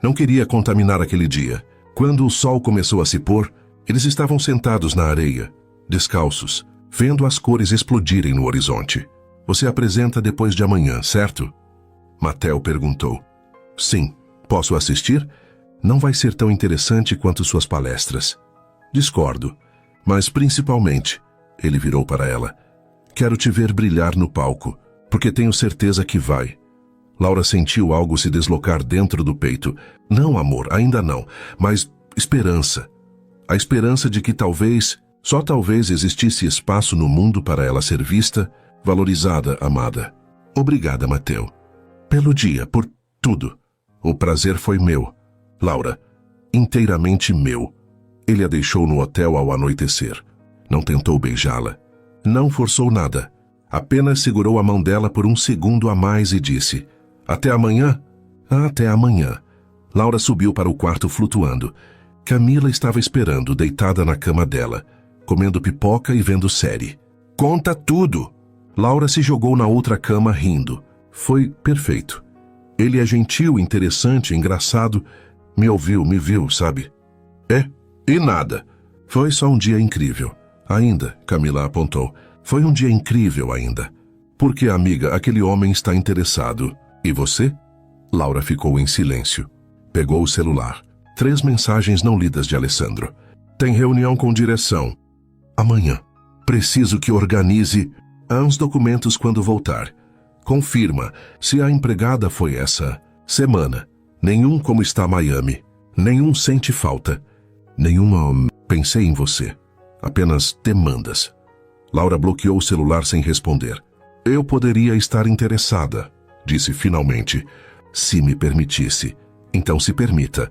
Não queria contaminar aquele dia. Quando o sol começou a se pôr, eles estavam sentados na areia, descalços, vendo as cores explodirem no horizonte. Você apresenta depois de amanhã, certo? Mattel perguntou. Sim. Posso assistir? Não vai ser tão interessante quanto suas palestras. Discordo. Mas principalmente, ele virou para ela. Quero te ver brilhar no palco, porque tenho certeza que vai. Laura sentiu algo se deslocar dentro do peito. Não, amor, ainda não, mas esperança. A esperança de que talvez, só talvez existisse espaço no mundo para ela ser vista, valorizada, amada. Obrigada, Mattel. Pelo dia, por tudo. O prazer foi meu. Laura, inteiramente meu. Ele a deixou no hotel ao anoitecer. Não tentou beijá-la. Não forçou nada. Apenas segurou a mão dela por um segundo a mais e disse: Até amanhã? Até amanhã. Laura subiu para o quarto flutuando. Camila estava esperando, deitada na cama dela, comendo pipoca e vendo série. Conta tudo! Laura se jogou na outra cama rindo. Foi perfeito. Ele é gentil, interessante, engraçado. Me ouviu, me viu, sabe? E nada. Foi só um dia incrível. Ainda, Camila apontou. Foi um dia incrível ainda. Porque, amiga, aquele homem está interessado. E você? Laura ficou em silêncio. Pegou o celular. 3 mensagens não lidas de Alessandro. Tem reunião com direção. Amanhã. Preciso que organize uns documentos quando voltar. Confirma se a empregada foi essa semana. Nenhum como está Miami. Nenhum sente falta. Nenhuma pensei em você. Apenas demandas. Laura bloqueou o celular sem responder. Eu poderia estar interessada, disse finalmente. Se me permitisse. Então se permita.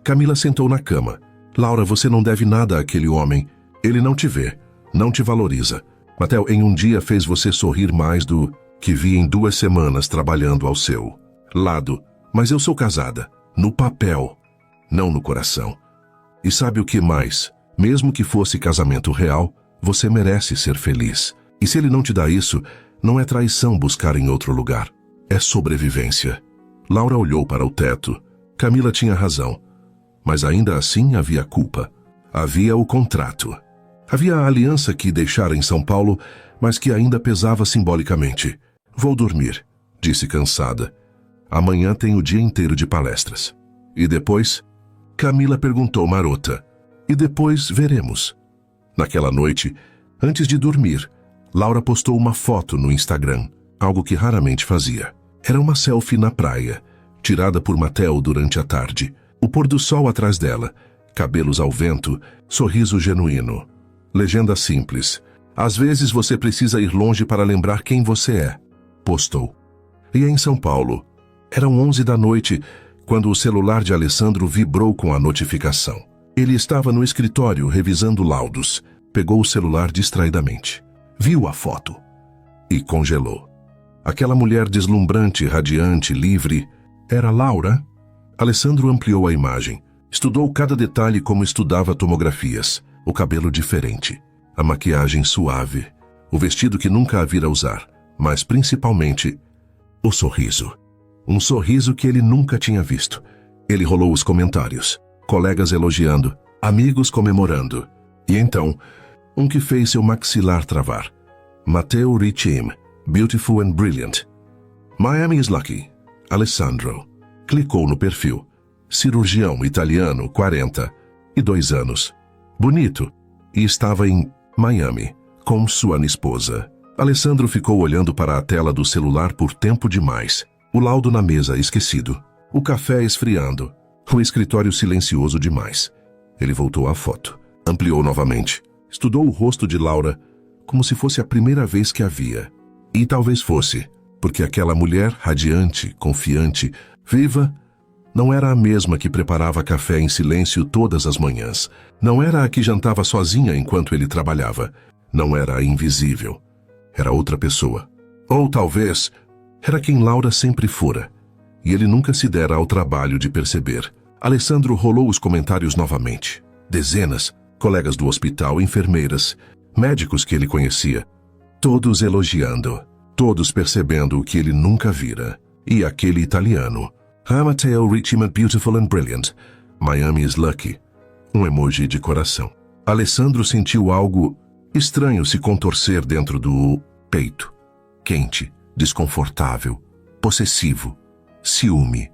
Camila sentou na cama. Laura, você não deve nada àquele homem. Ele não te vê. Não te valoriza. Mateo em um dia fez você sorrir mais do que vi em 2 semanas trabalhando ao seu lado. Mas eu sou casada, no papel, não no coração. E sabe o que mais? Mesmo que fosse casamento real, você merece ser feliz. E se ele não te dá isso, não é traição buscar em outro lugar. É sobrevivência. Laura olhou para o teto. Camila tinha razão. Mas ainda assim havia culpa. Havia o contrato. Havia a aliança que deixara em São Paulo, mas que ainda pesava simbolicamente. Vou dormir, disse cansada. Amanhã tem o dia inteiro de palestras. E depois? Camila perguntou marota. E depois veremos. Naquela noite, antes de dormir, Laura postou uma foto no Instagram, algo que raramente fazia. Era uma selfie na praia, tirada por Mateo durante a tarde. O pôr do sol atrás dela, cabelos ao vento, sorriso genuíno. Legenda simples. Às vezes você precisa ir longe para lembrar quem você é. Postou. E em São Paulo. Eram 11 da noite, quando o celular de Alessandro vibrou com a notificação. Ele estava no escritório revisando laudos. Pegou o celular distraidamente. Viu a foto. E congelou. Aquela mulher deslumbrante, radiante, livre, era Laura? Alessandro ampliou a imagem. Estudou cada detalhe como estudava tomografias. O cabelo diferente. A maquiagem suave. O vestido que nunca a vira usar. Mas principalmente, o sorriso. Um sorriso que ele nunca tinha visto. Ele rolou os comentários. Colegas elogiando. Amigos comemorando. E então, um que fez seu maxilar travar. Mateo Richim. Beautiful and brilliant. Miami is lucky. Alessandro. Clicou no perfil. Cirurgião italiano, 42 anos. Bonito. E estava em Miami, com sua esposa. Alessandro ficou olhando para a tela do celular por tempo demais. O laudo na mesa esquecido. O café esfriando. O escritório silencioso demais. Ele voltou à foto. Ampliou novamente. Estudou o rosto de Laura como se fosse a primeira vez que a via. E talvez fosse, porque aquela mulher radiante, confiante, viva, não era a mesma que preparava café em silêncio todas as manhãs. Não era a que jantava sozinha enquanto ele trabalhava. Não era a invisível. Era outra pessoa. Ou talvez, era quem Laura sempre fora. E ele nunca se dera ao trabalho de perceber. Alessandro rolou os comentários novamente. Dezenas, colegas do hospital, enfermeiras, médicos que ele conhecia. Todos elogiando. Todos percebendo o que ele nunca vira. E aquele italiano. Mateo Richim, beautiful and brilliant. Miami is lucky. Um emoji de coração. Alessandro sentiu algo estranho se contorcer dentro do peito. Quente, desconfortável, possessivo, ciúme.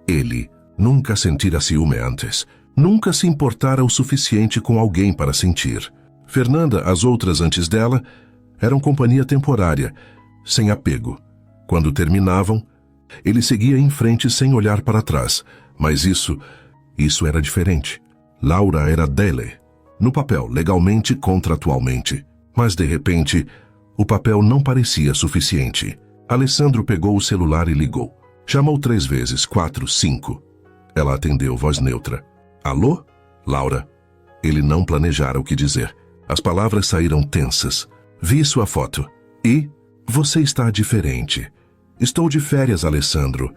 Ele nunca sentira ciúme antes. Nunca se importara o suficiente com alguém para sentir. Fernanda, as outras antes dela, eram companhia temporária, sem apego. Quando terminavam, ele seguia em frente sem olhar para trás. Mas isso era diferente. Laura era dele. No papel, legalmente, contratualmente. Mas, de repente, o papel não parecia suficiente. Alessandro pegou o celular e ligou. Chamou 3 vezes, 4, 5. Ela atendeu, voz neutra. Alô? Laura. Ele não planejara o que dizer. As palavras saíram tensas. Vi sua foto. E? Você está diferente. Estou de férias, Alessandro.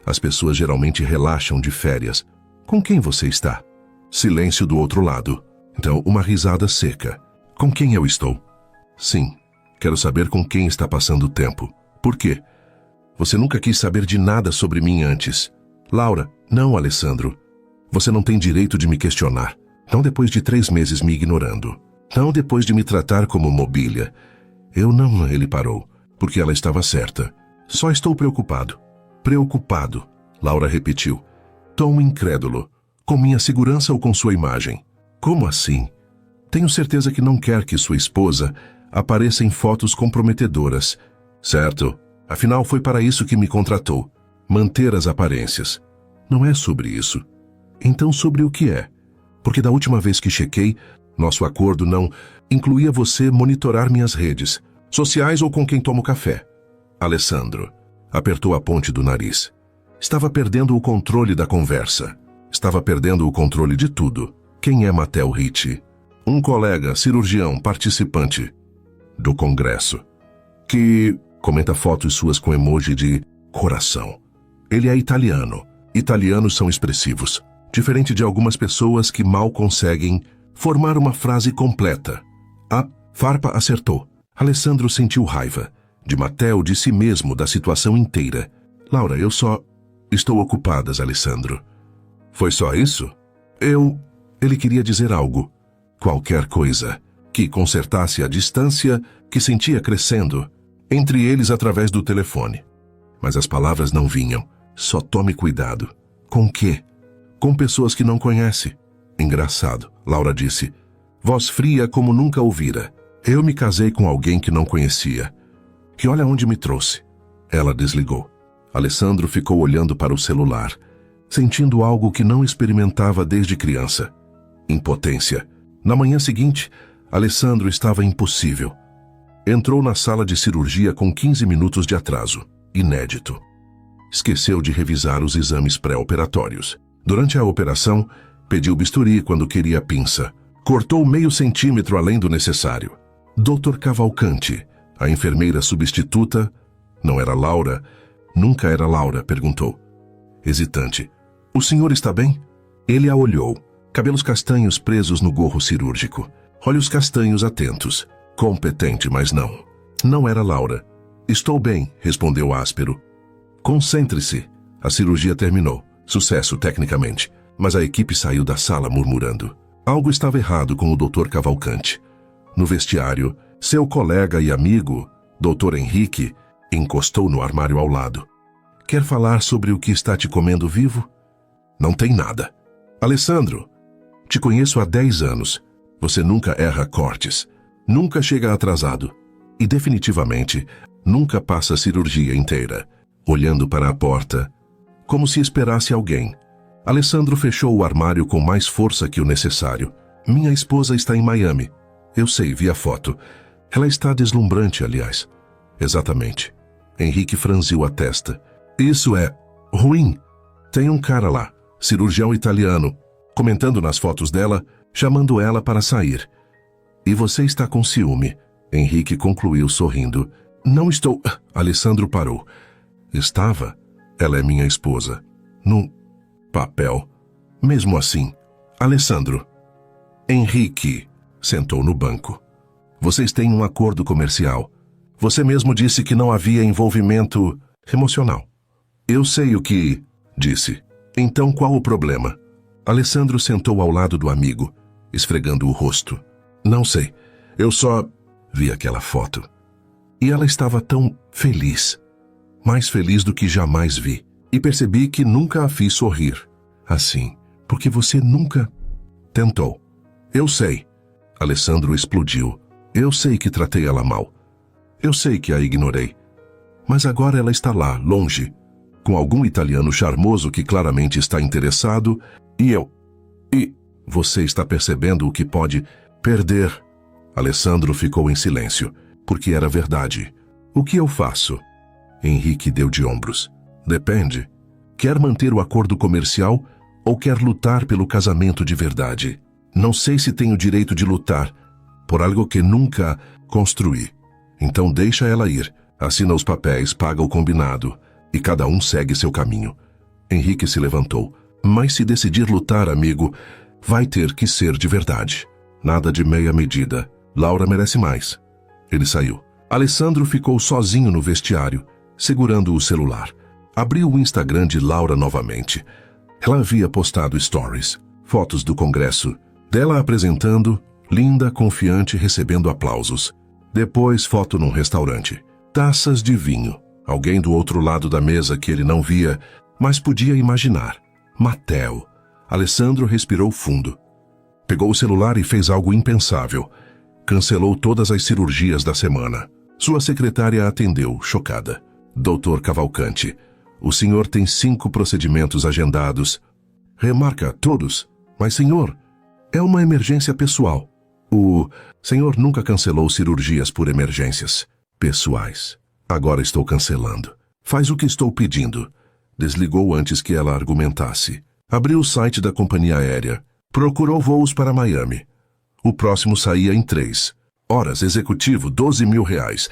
As pessoas geralmente relaxam de férias. Com quem você está? Silêncio do outro lado. Então, uma risada seca. Com quem eu estou? Sim. Quero saber com quem está passando o tempo. Por quê? Você nunca quis saber de nada sobre mim antes. Laura, não, Alessandro. Você não tem direito de me questionar. Não depois de 3 meses me ignorando. Não depois de me tratar como mobília. Eu não, ele parou, porque ela estava certa. Só estou preocupado. Preocupado, Laura repetiu. Tom incrédulo. Com minha segurança ou com sua imagem? Como assim? Tenho certeza que não quer que sua esposa apareça em fotos comprometedoras. Certo. Afinal, foi para isso que me contratou. Manter as aparências. Não é sobre isso. Então sobre o que é? Porque da última vez que chequei, nosso acordo não incluía você monitorar minhas redes, sociais ou com quem tomo café. Alessandro apertou a ponte do nariz. Estava perdendo o controle da conversa. Estava perdendo o controle de tudo. Quem é Mateo Richim? Um colega, cirurgião, participante. do Congresso, que comenta fotos suas com emoji de coração. Ele é italiano. Italianos são expressivos, diferente de algumas pessoas que mal conseguem formar uma frase completa. A farpa acertou. Alessandro sentiu raiva de Matteo, de si mesmo, da situação inteira. Laura, eu só estou ocupada, Alessandro. Foi só isso? Ele queria dizer algo, qualquer coisa, que consertasse a distância que sentia crescendo entre eles através do telefone. Mas as palavras não vinham. Só tome cuidado. Com o quê? Com pessoas que não conhece. Engraçado, Laura disse. Voz fria como nunca ouvira. Eu me casei com alguém que não conhecia. E olha onde me trouxe. Ela desligou. Alessandro ficou olhando para o celular, sentindo algo que não experimentava desde criança. Impotência. Na manhã seguinte, Alessandro estava impossível. Entrou na sala de cirurgia com 15 minutos de atraso. Inédito. Esqueceu de revisar os exames pré-operatórios. Durante a operação, pediu bisturi quando queria pinça. Cortou meio centímetro além do necessário. Dr. Cavalcanti, a enfermeira substituta, não era Laura, nunca era Laura, perguntou. Hesitante. O senhor está bem? Ele a olhou. Cabelos castanhos presos no gorro cirúrgico. Olhos castanhos atentos. Competente, mas não. Não era Laura. Estou bem, respondeu áspero. Concentre-se. A cirurgia terminou. Sucesso tecnicamente. Mas a equipe saiu da sala murmurando. Algo estava errado com o Dr. Cavalcanti. No vestiário, seu colega e amigo, Dr. Henrique, encostou no armário ao lado. Quer falar sobre o que está te comendo vivo? Não tem nada. Alessandro, te conheço há 10 anos. Você nunca erra cortes. Nunca chega atrasado. E definitivamente, nunca passa a cirurgia inteira, olhando para a porta, como se esperasse alguém. Alessandro fechou o armário com mais força que o necessário. Minha esposa está em Miami. Eu sei, vi a foto. Ela está deslumbrante, aliás. Exatamente. Henrique franziu a testa. Isso é ruim. Tem um cara lá, cirurgião italiano, comentando nas fotos dela, chamando ela para sair. E você está com ciúme. Henrique concluiu sorrindo. Não estou... Alessandro parou. Estava? Ela é minha esposa. No papel. Mesmo assim. Alessandro. Henrique sentou no banco. Vocês têm um acordo comercial. Você mesmo disse que não havia envolvimento emocional. Eu sei o que... disse. Então qual o problema? Alessandro sentou ao lado do amigo, esfregando o rosto. Não sei. Eu só vi aquela foto. E ela estava tão feliz. Mais feliz do que jamais vi. E percebi que nunca a fiz sorrir. Assim, porque você nunca tentou. Eu sei. Alessandro explodiu. Eu sei que tratei ela mal. Eu sei que a ignorei. Mas agora ela está lá, longe, com algum italiano charmoso que claramente está interessado, e você está percebendo o que pode perder. Alessandro ficou em silêncio, porque era verdade. O que eu faço? Henrique deu de ombros. Depende. Quer manter o acordo comercial ou quer lutar pelo casamento de verdade? Não sei se tenho direito de lutar por algo que nunca construí. Então deixa ela ir, assina os papéis, paga o combinado e cada um segue seu caminho. Henrique se levantou. Mas se decidir lutar, amigo, vai ter que ser de verdade. Nada de meia medida. Laura merece mais. Ele saiu. Alessandro ficou sozinho no vestiário, segurando o celular. Abriu o Instagram de Laura novamente. Ela havia postado stories, fotos do congresso, dela apresentando, linda, confiante, recebendo aplausos. Depois, foto num restaurante. Taças de vinho. Alguém do outro lado da mesa que ele não via, mas podia imaginar. Matteo. Alessandro respirou fundo. Pegou o celular e fez algo impensável. Cancelou todas as cirurgias da semana. Sua secretária atendeu, chocada. Dr. Cavalcanti, o senhor tem 5 procedimentos agendados. Remarca todos. Mas, senhor, é uma emergência pessoal. O senhor nunca cancelou cirurgias por emergências pessoais. Agora estou cancelando. Faz o que estou pedindo. Desligou antes que ela argumentasse. Abriu o site da companhia aérea. Procurou voos para Miami. O próximo saía em 3 Horas, executivo, 12 mil reais.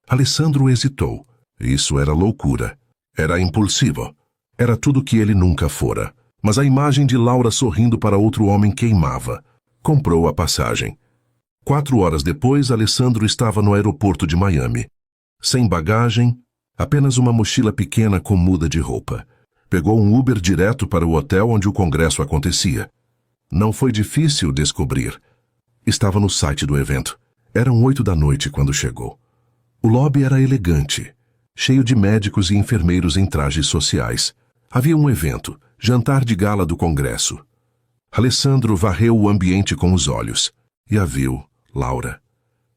Alessandro hesitou. Isso era loucura. Era impulsivo. Era tudo que ele nunca fora. Mas a imagem de Laura sorrindo para outro homem queimava. Comprou a passagem. 4 horas depois, Alessandro estava no aeroporto de Miami. Sem bagagem, apenas uma mochila pequena com muda de roupa. Pegou um Uber direto para o hotel onde o congresso acontecia. Não foi difícil descobrir. Estava no site do evento. Eram 8 da noite quando chegou. O lobby era elegante, cheio de médicos e enfermeiros em trajes sociais. Havia um evento, jantar de gala do congresso. Alessandro varreu o ambiente com os olhos e a viu, Laura.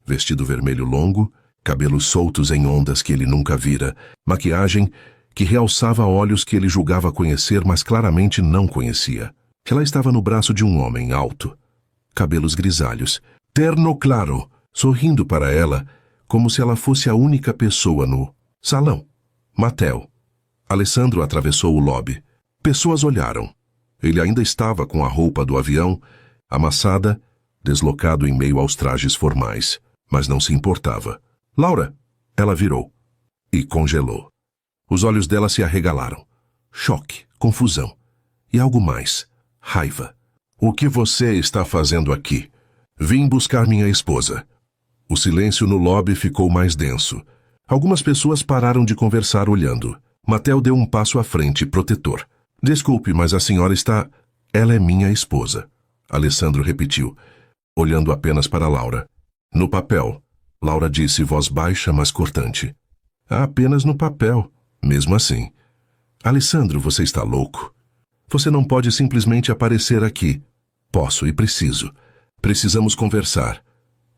Vestido vermelho longo, cabelos soltos em ondas que ele nunca vira, maquiagem que realçava olhos que ele julgava conhecer, mas claramente não conhecia. Ela estava no braço de um homem alto, cabelos grisalhos, terno claro, sorrindo para ela, como se ela fosse a única pessoa no salão. Mateo. Alessandro atravessou o lobby. Pessoas olharam. Ele ainda estava com a roupa do avião, amassada, deslocado em meio aos trajes formais, mas não se importava. Laura! Ela virou e congelou. Os olhos dela se arregalaram. Choque, confusão e algo mais, raiva. O que você está fazendo aqui? Vim buscar minha esposa. O silêncio no lobby ficou mais denso. Algumas pessoas pararam de conversar olhando. Mateo deu um passo à frente, protetor. Desculpe, mas a senhora está... Ela é minha esposa. Alessandro repetiu, olhando apenas para Laura. No papel. Laura disse, voz baixa, mas cortante. Apenas no papel. Mesmo assim. Alessandro, você está louco? Você não pode simplesmente aparecer aqui. Posso e preciso. Precisamos conversar.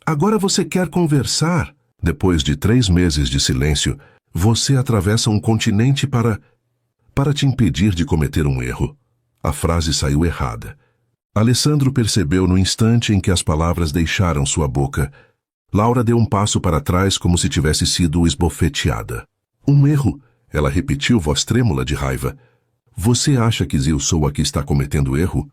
Agora você quer conversar? Depois de 3 meses de silêncio, você atravessa um continente para te impedir de cometer um erro. A frase saiu errada. Alessandro percebeu no instante em que as palavras deixaram sua boca. Laura deu um passo para trás como se tivesse sido esbofeteada. Um erro, ela repetiu, voz trêmula de raiva. Você acha que eu sou a que está cometendo erro?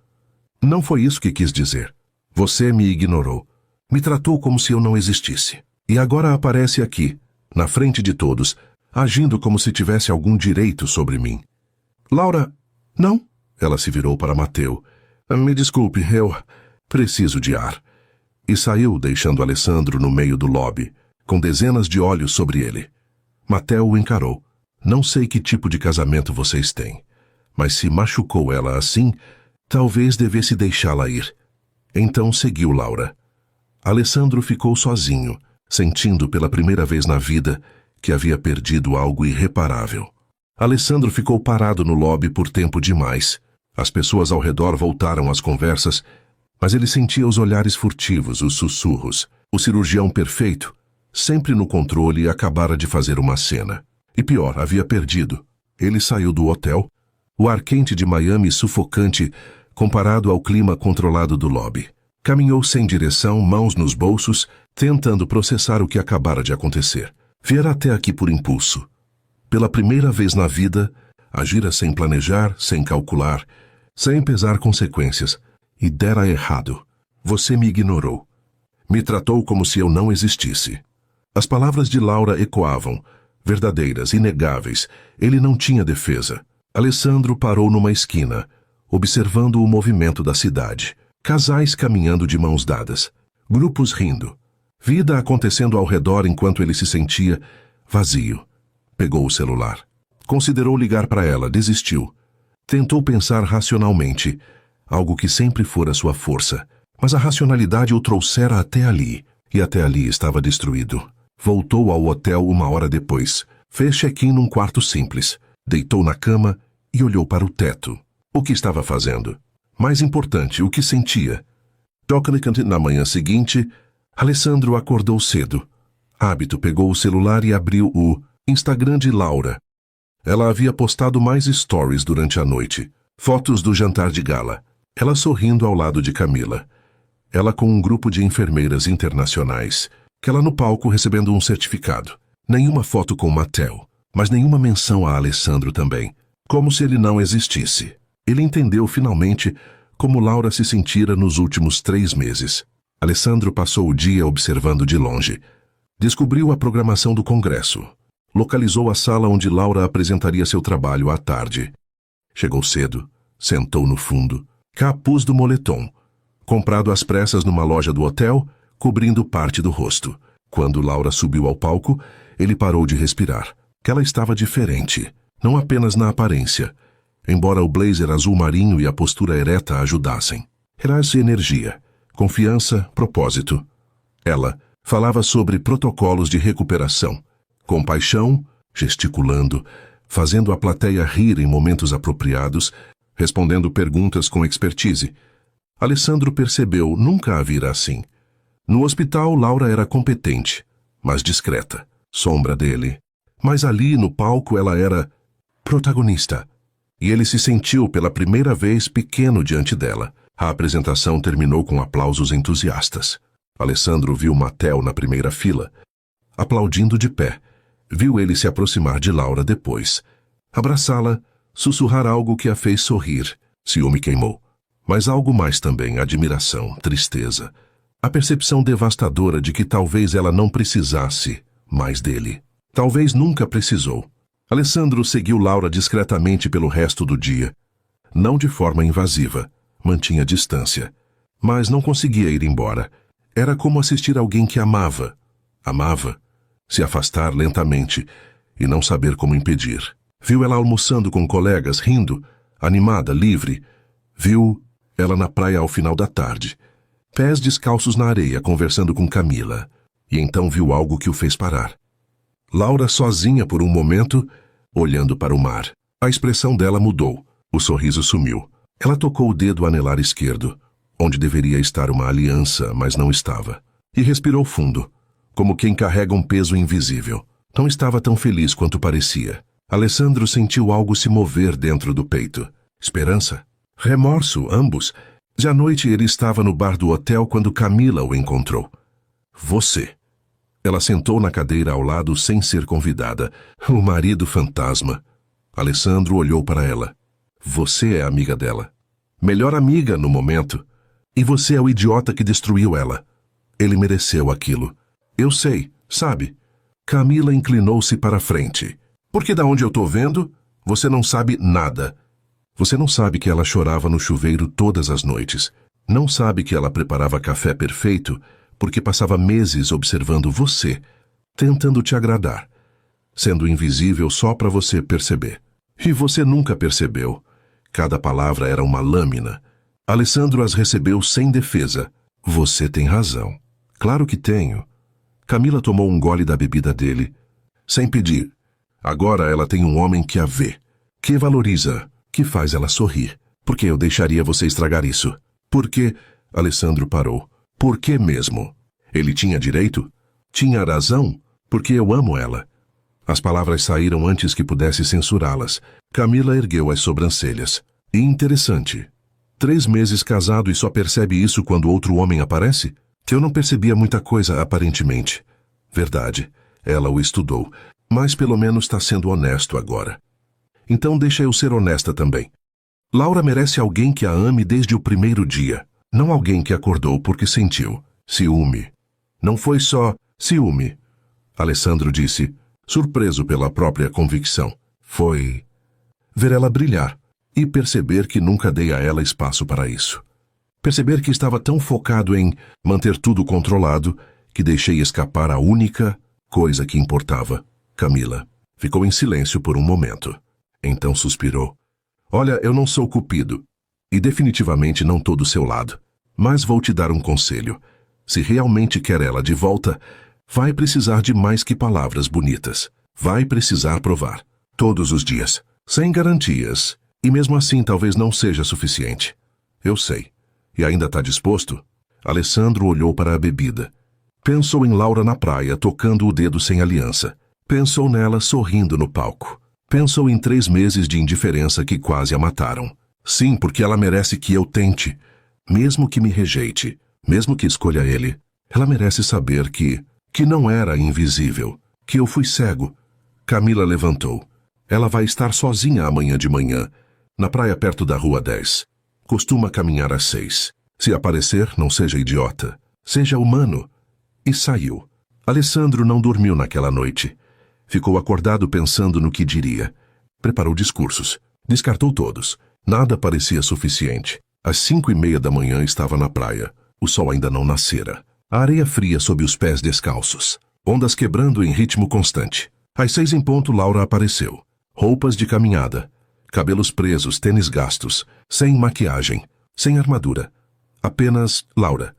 Não foi isso que quis dizer. Você me ignorou. Me tratou como se eu não existisse. E agora aparece aqui, na frente de todos, agindo como se tivesse algum direito sobre mim. Laura, não? Ela se virou para Mateo. Me desculpe, eu preciso de ar. E saiu, deixando Alessandro no meio do lobby, com dezenas de olhos sobre ele. Mateo o encarou. Não sei que tipo de casamento vocês têm, mas se machucou ela assim, talvez devesse deixá-la ir. Então seguiu Laura. Alessandro ficou sozinho, sentindo pela primeira vez na vida que havia perdido algo irreparável. Alessandro ficou parado no lobby por tempo demais. As pessoas ao redor voltaram às conversas, mas ele sentia os olhares furtivos, os sussurros. O cirurgião perfeito, sempre no controle, acabara de fazer uma cena. E pior, havia perdido. Ele saiu do hotel, o ar quente de Miami sufocante comparado ao clima controlado do lobby. Caminhou sem direção, mãos nos bolsos, tentando processar o que acabara de acontecer. Viera até aqui por impulso. Pela primeira vez na vida, agira sem planejar, sem calcular, sem pesar consequências. E dera errado. Você me ignorou. Me tratou como se eu não existisse. As palavras de Laura ecoavam, verdadeiras, inegáveis. Ele não tinha defesa. Alessandro parou numa esquina, observando o movimento da cidade. Casais caminhando de mãos dadas. Grupos rindo. Vida acontecendo ao redor enquanto ele se sentia vazio. Pegou o celular. Considerou ligar para ela, desistiu. Tentou pensar racionalmente, algo que sempre fora sua força, mas a racionalidade o trouxera até ali, e até ali estava destruído. Voltou ao hotel 1 hora depois. Fez check-in num quarto simples. Deitou na cama e olhou para o teto. O que estava fazendo? Mais importante, o que sentia? Na manhã seguinte, Alessandro acordou cedo. Hábito, pegou o celular e abriu o Instagram de Laura. Ela havia postado mais stories durante a noite. Fotos do jantar de gala. Ela sorrindo ao lado de Camila. Ela com um grupo de enfermeiras internacionais. Ela no palco recebendo um certificado. Nenhuma foto com Mateo, mas nenhuma menção a Alessandro também. Como se ele não existisse. Ele entendeu finalmente como Laura se sentira nos últimos 3 meses. Alessandro passou o dia observando de longe. Descobriu a programação do congresso. Localizou a sala onde Laura apresentaria seu trabalho à tarde. Chegou cedo, sentou no fundo, capuz do moletom, comprado às pressas numa loja do hotel, cobrindo parte do rosto. Quando Laura subiu ao palco, ele parou de respirar. Ela estava diferente, não apenas na aparência. Embora o blazer azul marinho e a postura ereta ajudassem. Era essa energia, confiança, propósito. Ela falava sobre protocolos de recuperação, compaixão, gesticulando, fazendo a plateia rir em momentos apropriados, respondendo perguntas com expertise. Alessandro percebeu nunca a vira assim. No hospital, Laura era competente, mas discreta, sombra dele. Mas ali, no palco, ela era protagonista. E ele se sentiu pela primeira vez pequeno diante dela. A apresentação terminou com aplausos entusiastas. Alessandro viu Mattel na primeira fila, aplaudindo de pé. Viu ele se aproximar de Laura depois, abraçá-la, sussurrar algo que a fez sorrir. Ciúme queimou. Mas algo mais também, admiração, tristeza. A percepção devastadora de que talvez ela não precisasse mais dele. Talvez nunca precisou. Alessandro seguiu Laura discretamente pelo resto do dia. Não de forma invasiva. Mantinha distância. Mas não conseguia ir embora. Era como assistir alguém que amava. Amava. Se afastar lentamente e não saber como impedir. Viu ela almoçando com colegas, rindo, animada, livre. Viu ela na praia ao final da tarde, pés descalços na areia, conversando com Camila. E então viu algo que o fez parar. Laura sozinha por um momento, olhando para o mar. A expressão dela mudou. O sorriso sumiu. Ela tocou o dedo anelar esquerdo, onde deveria estar uma aliança, mas não estava. E respirou fundo, como quem carrega um peso invisível. Não estava tão feliz quanto parecia. Alessandro sentiu algo se mover dentro do peito. Esperança? Remorso, ambos. De à noite ele estava no bar do hotel quando Camila o encontrou. Você. Ela sentou na cadeira ao lado sem ser convidada. O marido fantasma. Alessandro olhou para ela. Você é amiga dela. Melhor amiga no momento. E você é o idiota que destruiu ela. Ele mereceu aquilo. Eu sei, sabe? Camila inclinou-se para a frente. Porque da onde eu tô vendo, você não sabe nada. Você não sabe que ela chorava no chuveiro todas as noites. Não sabe que ela preparava café perfeito porque passava meses observando você, tentando te agradar, sendo invisível só para você perceber. E você nunca percebeu. Cada palavra era uma lâmina. Alessandro as recebeu sem defesa. Você tem razão. Claro que tenho. Camila tomou um gole da bebida dele, sem pedir. Agora ela tem um homem que a vê, que valoriza, que faz ela sorrir. Por que eu deixaria você estragar isso? Por que? Alessandro parou. Por que mesmo? Ele tinha direito? Tinha razão? Porque eu amo ela. As palavras saíram antes que pudesse censurá-las. Camila ergueu as sobrancelhas. E interessante. 3 meses casado e só percebe isso quando outro homem aparece? Que eu não percebia muita coisa, aparentemente. Verdade. Ela o estudou. Mas pelo menos está sendo honesto agora. Então deixa eu ser honesta também. Laura merece alguém que a ame desde o primeiro dia. Não alguém que acordou porque sentiu. Ciúme. Não foi só ciúme. Alessandro disse, surpreso pela própria convicção. Foi ver ela brilhar e perceber que nunca dei a ela espaço para isso. Perceber que estava tão focado em manter tudo controlado que deixei escapar a única coisa que importava. Camila ficou em silêncio por um momento. Então suspirou. Olha, eu não sou cupido. E definitivamente não tô do seu lado. Mas vou te dar um conselho. Se realmente quer ela de volta, vai precisar de mais que palavras bonitas. Vai precisar provar. Todos os dias. Sem garantias. E mesmo assim talvez não seja suficiente. Eu sei. E ainda está disposto? Alessandro olhou para a bebida. Pensou em Laura na praia, tocando o dedo sem aliança. Pensou nela sorrindo no palco. Pensou em 3 meses de indiferença que quase a mataram. Sim, porque ela merece que eu tente. Mesmo que me rejeite, mesmo que escolha ele, ela merece saber que não era invisível, que eu fui cego. Camila levantou. Ela vai estar sozinha amanhã de manhã, na praia perto da Rua 10. Costuma caminhar às 6. Se aparecer, não seja idiota. Seja humano. E saiu. Alessandro não dormiu naquela noite. Ficou acordado pensando no que diria. Preparou discursos. Descartou todos. Nada parecia suficiente. Às 5:30 da manhã estava na praia. O sol ainda não nascera. A areia fria sob os pés descalços. Ondas quebrando em ritmo constante. Às 6 em ponto, Laura apareceu. Roupas de caminhada. Cabelos presos, tênis gastos. Sem maquiagem. Sem armadura. Apenas Laura.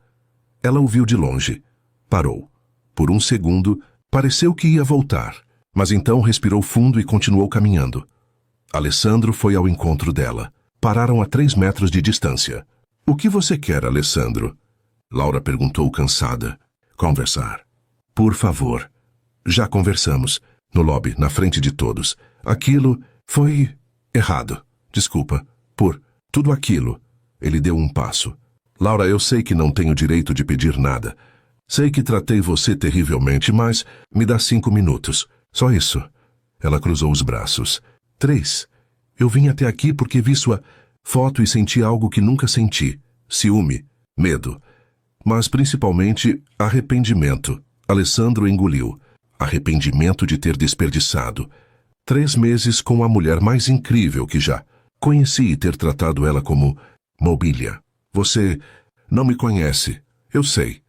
Ela o viu de longe. Parou. Por um segundo, pareceu que ia voltar. Mas então respirou fundo e continuou caminhando. Alessandro foi ao encontro dela. Pararam a 3 metros de distância. O que você quer, Alessandro? Laura perguntou cansada. Conversar. Por favor. Já conversamos. No lobby, na frente de todos. Aquilo foi errado. Desculpa. Por tudo aquilo. Ele deu um passo. Laura, eu sei que não tenho direito de pedir nada. Sei que tratei você terrivelmente, mas me dá 5 minutos. Só isso. Ela cruzou os braços. 3. Eu vim até aqui porque vi sua foto e senti algo que nunca senti. Ciúme. Medo. Mas principalmente arrependimento. Alessandro engoliu. Arrependimento de ter desperdiçado 3 meses com a mulher mais incrível que já conheci e ter tratado ela como mobília. Você não me conhece. Eu sei.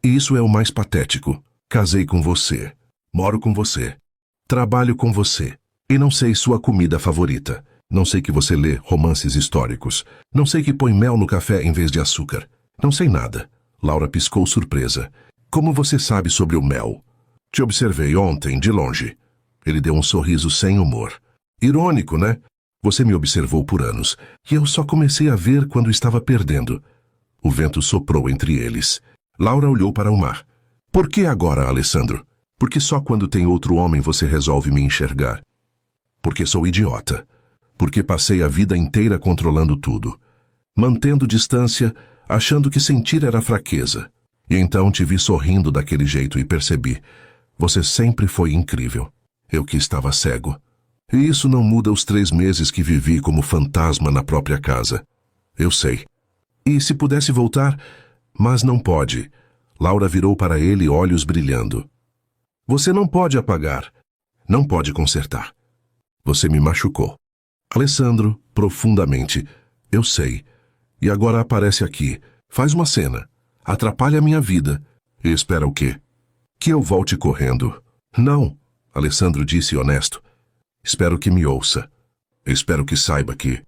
E isso é o mais patético. Casei com você. Moro com você. Trabalho com você. E não sei sua comida favorita. Não sei que você lê romances históricos. Não sei que põe mel no café em vez de açúcar. Não sei nada. Laura piscou surpresa. Como você sabe sobre o mel? Te observei ontem, de longe. Ele deu um sorriso sem humor. Irônico, né? Você me observou por anos. E eu só comecei a ver quando estava perdendo. O vento soprou entre eles. Laura olhou para o mar. Por que agora, Alessandro? Porque só quando tem outro homem você resolve me enxergar. Porque sou idiota. Porque passei a vida inteira controlando tudo. Mantendo distância, achando que sentir era fraqueza. E então te vi sorrindo daquele jeito e percebi. Você sempre foi incrível. Eu que estava cego. E isso não muda os 3 meses que vivi como fantasma na própria casa. Eu sei. E se pudesse voltar... Mas não pode. Laura virou para ele, olhos brilhando. Você não pode apagar. Não pode consertar. Você me machucou. Alessandro, profundamente. Eu sei. E agora aparece aqui. Faz uma cena. Atrapalha a minha vida. E espera o quê? Que eu volte correndo. Não, Alessandro disse honesto. Espero que me ouça. Espero que saiba que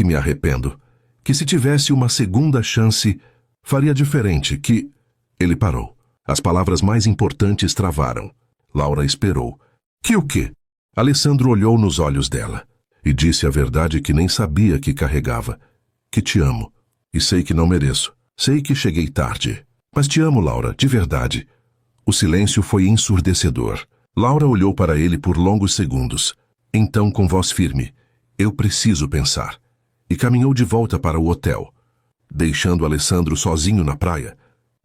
me arrependo. Que se tivesse uma segunda chance... faria diferente, que... Ele parou. As palavras mais importantes travaram. Laura esperou. Que o quê? Alessandro olhou nos olhos dela e disse a verdade que nem sabia que carregava. Que te amo. E sei que não mereço. Sei que cheguei tarde. Mas te amo, Laura, de verdade. O silêncio foi ensurdecedor. Laura olhou para ele por longos segundos. Então, com voz firme, eu preciso pensar. E caminhou de volta para o hotel, deixando Alessandro sozinho na praia,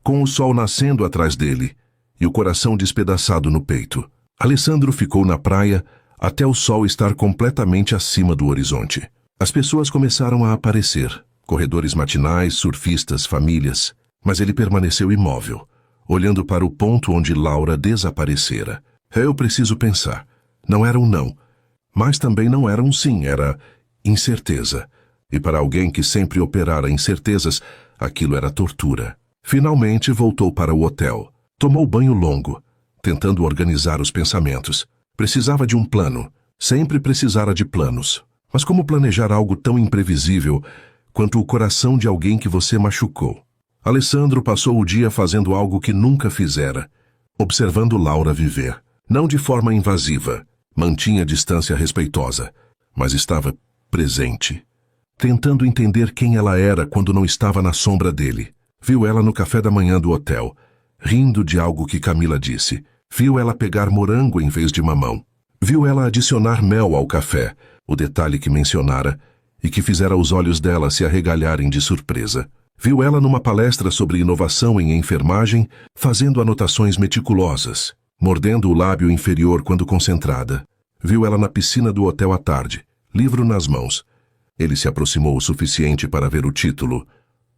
com o sol nascendo atrás dele e o coração despedaçado no peito. Alessandro ficou na praia até o sol estar completamente acima do horizonte. As pessoas começaram a aparecer, corredores matinais, surfistas, famílias, mas ele permaneceu imóvel, olhando para o ponto onde Laura desaparecera. Eu preciso pensar. Não era um não, mas também não era um sim, era incerteza. E para alguém que sempre operara incertezas, aquilo era tortura. Finalmente voltou para o hotel. Tomou banho longo, tentando organizar os pensamentos. Precisava de um plano. Sempre precisara de planos. Mas como planejar algo tão imprevisível quanto o coração de alguém que você machucou? Alessandro passou o dia fazendo algo que nunca fizera, observando Laura viver. Não de forma invasiva, mantinha distância respeitosa, mas estava presente, tentando entender quem ela era quando não estava na sombra dele. Viu ela no café da manhã do hotel, rindo de algo que Camila disse. Viu ela pegar morango em vez de mamão. Viu ela adicionar mel ao café, o detalhe que mencionara e que fizera os olhos dela se arregalharem de surpresa. Viu ela numa palestra sobre inovação em enfermagem, fazendo anotações meticulosas, mordendo o lábio inferior quando concentrada. Viu ela na piscina do hotel à tarde, livro nas mãos. Ele se aproximou o suficiente para ver o título: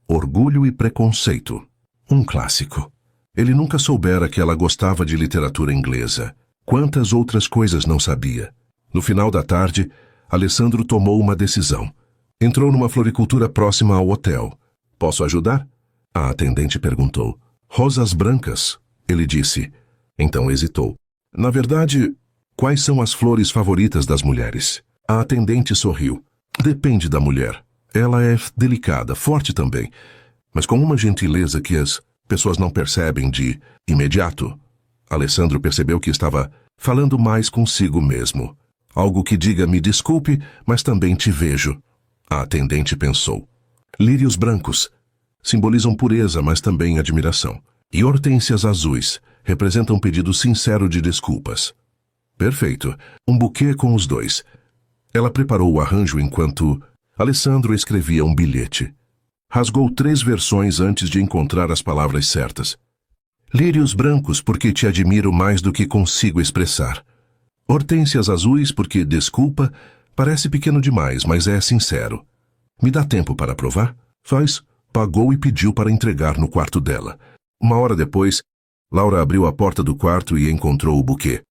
Orgulho e Preconceito. Um clássico. Ele nunca soubera que ela gostava de literatura inglesa. Quantas outras coisas não sabia? No final da tarde, Alessandro tomou uma decisão. Entrou numa floricultura próxima ao hotel. Posso ajudar? A atendente perguntou. Rosas brancas, ele disse. Então hesitou. Na verdade, quais são as flores favoritas das mulheres? A atendente sorriu. Depende da mulher. Ela é delicada, forte também, mas com uma gentileza que as pessoas não percebem de imediato. Alessandro percebeu que estava falando mais consigo mesmo. Algo que diga me desculpe, mas também te vejo. A atendente pensou. Lírios brancos simbolizam pureza, mas também admiração. E hortênsias azuis representam um pedido sincero de desculpas. Perfeito. Um buquê com os dois. Ela preparou o arranjo enquanto Alessandro escrevia um bilhete. Rasgou 3 versões antes de encontrar as palavras certas. Lírios brancos porque te admiro mais do que consigo expressar. Hortênsias azuis porque, desculpa, parece pequeno demais, mas é sincero. Me dá tempo para provar? Faz. Pagou e pediu para entregar no quarto dela. 1 hora depois, Laura abriu a porta do quarto e encontrou o buquê.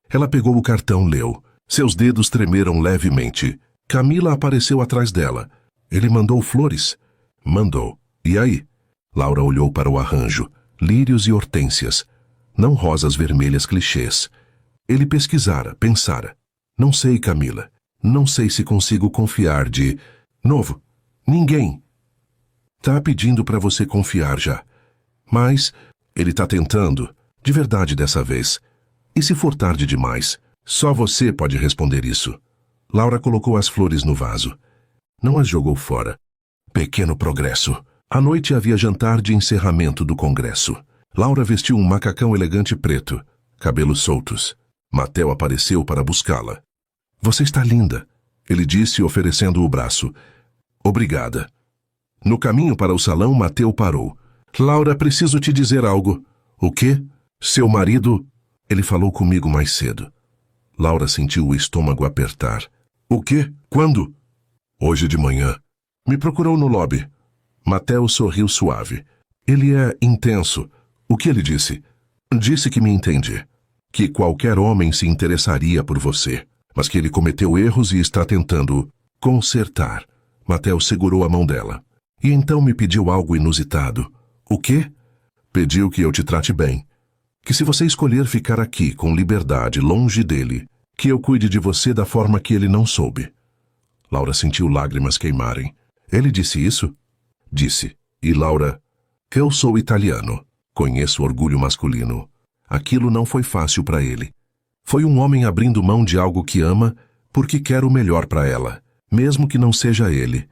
Ela pegou o cartão, leu. Seus dedos tremeram levemente. Camila apareceu atrás dela. Ele mandou flores? Mandou. E aí? Laura olhou para o arranjo. Lírios e hortênsias. Não rosas vermelhas clichês. Ele pesquisara, pensara. Não sei, Camila. Não sei se consigo confiar de... Novo. Ninguém. Tá pedindo para você confiar já. Mas ele tá tentando. De verdade dessa vez. E se for tarde demais? Só você pode responder isso. Laura colocou as flores no vaso. Não as jogou fora. Pequeno progresso. À noite havia jantar de encerramento do congresso. Laura vestiu um macacão elegante preto, cabelos soltos. Mateo apareceu para buscá-la. Você está linda, ele disse oferecendo o braço. Obrigada. No caminho para o salão, Mateo parou. Laura, preciso te dizer algo. O quê? Seu marido... Ele falou comigo mais cedo. Laura sentiu o estômago apertar. O quê? Quando? Hoje de manhã. Me procurou no lobby. Mateo sorriu suave. Ele é intenso. O que ele disse? Disse que me entende. Que qualquer homem se interessaria por você. Mas que ele cometeu erros e está tentando consertar. Mateo segurou a mão dela. E então me pediu algo inusitado. O quê? Pediu que eu te trate bem. Que se você escolher ficar aqui com liberdade, longe dele, que eu cuide de você da forma que ele não soube. Laura sentiu lágrimas queimarem. Ele disse isso? Disse. E Laura, eu sou italiano. Conheço orgulho masculino. Aquilo não foi fácil para ele. Foi um homem abrindo mão de algo que ama porque quer o melhor para ela, mesmo que não seja ele.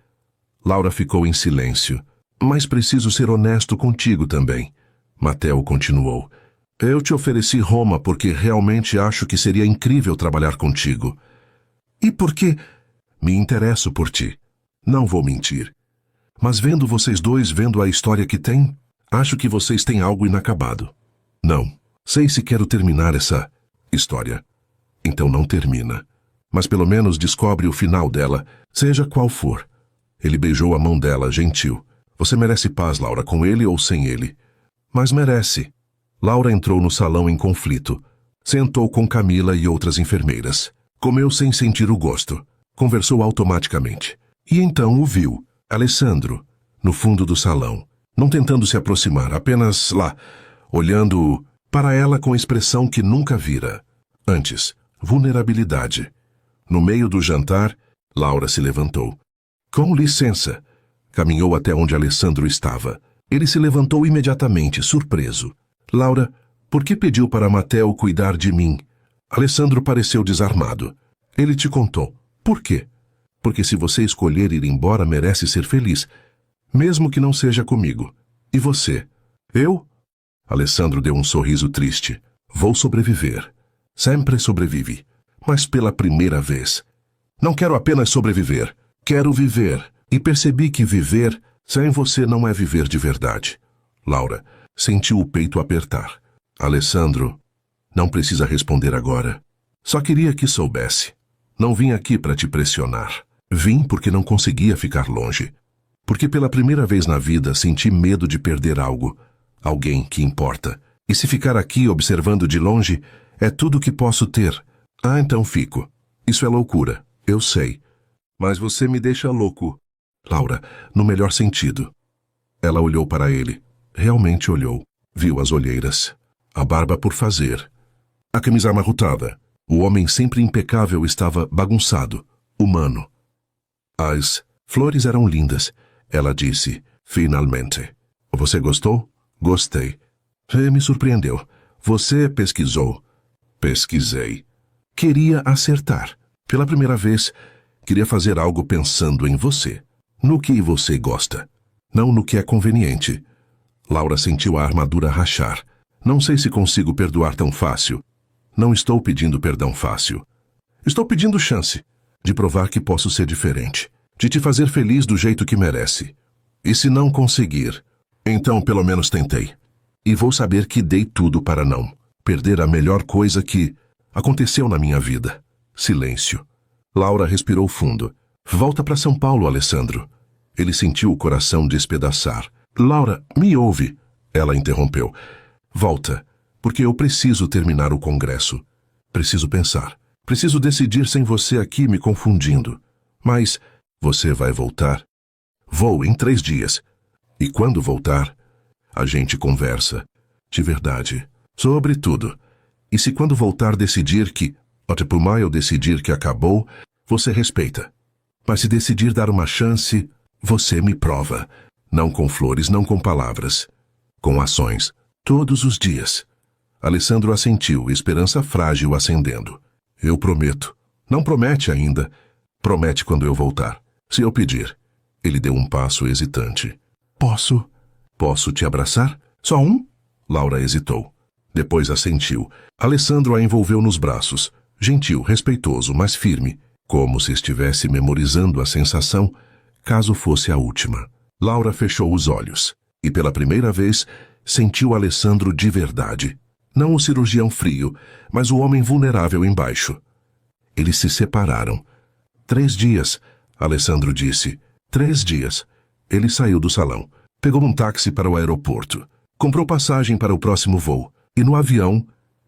Laura ficou em silêncio. Mas preciso ser honesto contigo também. Mateo continuou. Eu te ofereci Roma porque realmente acho que seria incrível trabalhar contigo. E por quê? Me interesso por ti. Não vou mentir. Mas vendo vocês dois, vendo a história que tem, acho que vocês têm algo inacabado. Não. Sei se quero terminar essa história. Então não termina. Mas pelo menos descobre o final dela, seja qual for. Ele beijou a mão dela, gentil. Você merece paz, Laura, com ele ou sem ele. Mas merece. Laura entrou no salão em conflito. Sentou com Camila e outras enfermeiras. Comeu sem sentir o gosto. Conversou automaticamente. E então o viu, Alessandro, no fundo do salão, não tentando se aproximar, apenas lá, olhando para ela com expressão que nunca vira. Antes, vulnerabilidade. No meio do jantar, Laura se levantou. Com licença. Caminhou até onde Alessandro estava. Ele se levantou imediatamente, surpreso. Laura, por que pediu para Mateo cuidar de mim? Alessandro pareceu desarmado. Ele te contou. Por quê? Porque se você escolher ir embora, merece ser feliz, mesmo que não seja comigo. E você? Eu? Alessandro deu um sorriso triste. Vou sobreviver. Sempre sobrevive. Mas pela primeira vez. Não quero apenas sobreviver. Quero viver. E percebi que viver sem você não é viver de verdade. Laura sentiu o peito apertar. Alessandro, não precisa responder agora. Só queria que soubesse. Não vim aqui para te pressionar. Vim porque não conseguia ficar longe. Porque pela primeira vez na vida senti medo de perder algo. alguém que importa. E se ficar aqui observando de longe, é tudo que posso ter. Ah, então fico. Isso é loucura, eu sei. Mas você me deixa louco. Laura, no melhor sentido. Ela olhou para ele. Realmente olhou. Viu as olheiras. A barba por fazer. A camisa amarrotada. O homem sempre impecável estava bagunçado, humano. As flores eram lindas. Ela disse, finalmente. Você gostou? Gostei. Me surpreendeu. Você pesquisou. Pesquisei. Queria acertar. Pela primeira vez, queria fazer algo pensando em você. No que você gosta. Não no que é conveniente. Laura sentiu a armadura rachar. Não sei se consigo perdoar tão fácil. Não estou pedindo perdão fácil. Estou pedindo chance de provar que posso ser diferente, de te fazer feliz do jeito que merece. E se não conseguir, então pelo menos tentei. E vou saber que dei tudo para não perder a melhor coisa que aconteceu na minha vida. Silêncio. Laura respirou fundo. Volta para São Paulo, Alessandro. Ele sentiu o coração despedaçar. Laura, me ouve. Ela interrompeu. Volta. Porque eu preciso terminar o congresso. Preciso pensar. Preciso decidir sem você aqui me confundindo. Mas você vai voltar? Vou em 3 dias. E quando voltar, a gente conversa. De verdade. Sobre tudo. E se quando voltar decidir que, tipo eu decidir que acabou, você respeita. Mas se decidir dar uma chance, você me prova. Não com flores, não com palavras. Com ações. Todos os dias. Alessandro assentiu, esperança frágil acendendo. Eu prometo. Não promete ainda. Promete quando eu voltar. Se eu pedir. Ele deu um passo hesitante. Posso? Posso te abraçar? Só um? Laura hesitou. Depois assentiu. Alessandro a envolveu nos braços. Gentil, respeitoso, mas firme. Como se estivesse memorizando a sensação, caso fosse a última. Laura fechou os olhos. E pela primeira vez, sentiu Alessandro de verdade. Não o cirurgião frio, mas o homem vulnerável embaixo. Eles se separaram. 3 dias, Alessandro disse. 3 dias. Ele saiu do salão. Pegou um táxi para o aeroporto. Comprou passagem para o próximo voo. E no avião,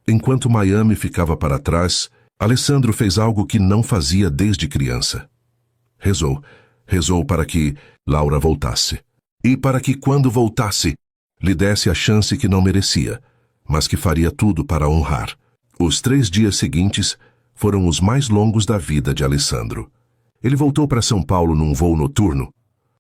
enquanto Miami ficava para trás, Alessandro fez algo que não fazia desde criança. Rezou. Rezou para que Laura voltasse. E para que, quando voltasse, lhe desse a chance que não merecia, mas que faria tudo para honrar. Os 3 dias seguintes foram os mais longos da vida de Alessandro. Ele voltou para São Paulo num voo noturno,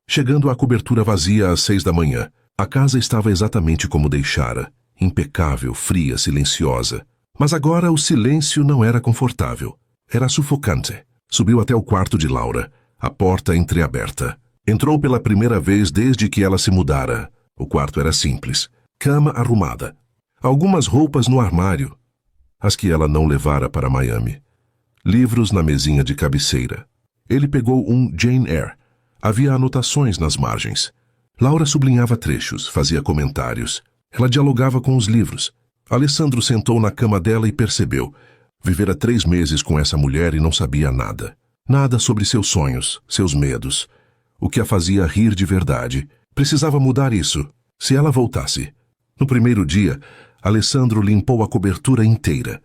chegando à cobertura vazia às 6 da manhã. A casa estava exatamente como deixara, impecável, fria, silenciosa. Mas agora o silêncio não era confortável. Era sufocante. Subiu até o quarto de Laura, a porta entreaberta. Entrou pela primeira vez desde que ela se mudara. O quarto era simples. Cama arrumada. Algumas roupas no armário, as que ela não levara para Miami. Livros na mesinha de cabeceira. Ele pegou um Jane Eyre. Havia anotações nas margens. Laura sublinhava trechos, fazia comentários. Ela dialogava com os livros. Alessandro sentou na cama dela e percebeu. Vivera 3 meses com essa mulher e não sabia nada. Nada sobre seus sonhos, seus medos. O que a fazia rir de verdade. Precisava mudar isso, se ela voltasse. No primeiro dia, Alessandro limpou a cobertura inteira.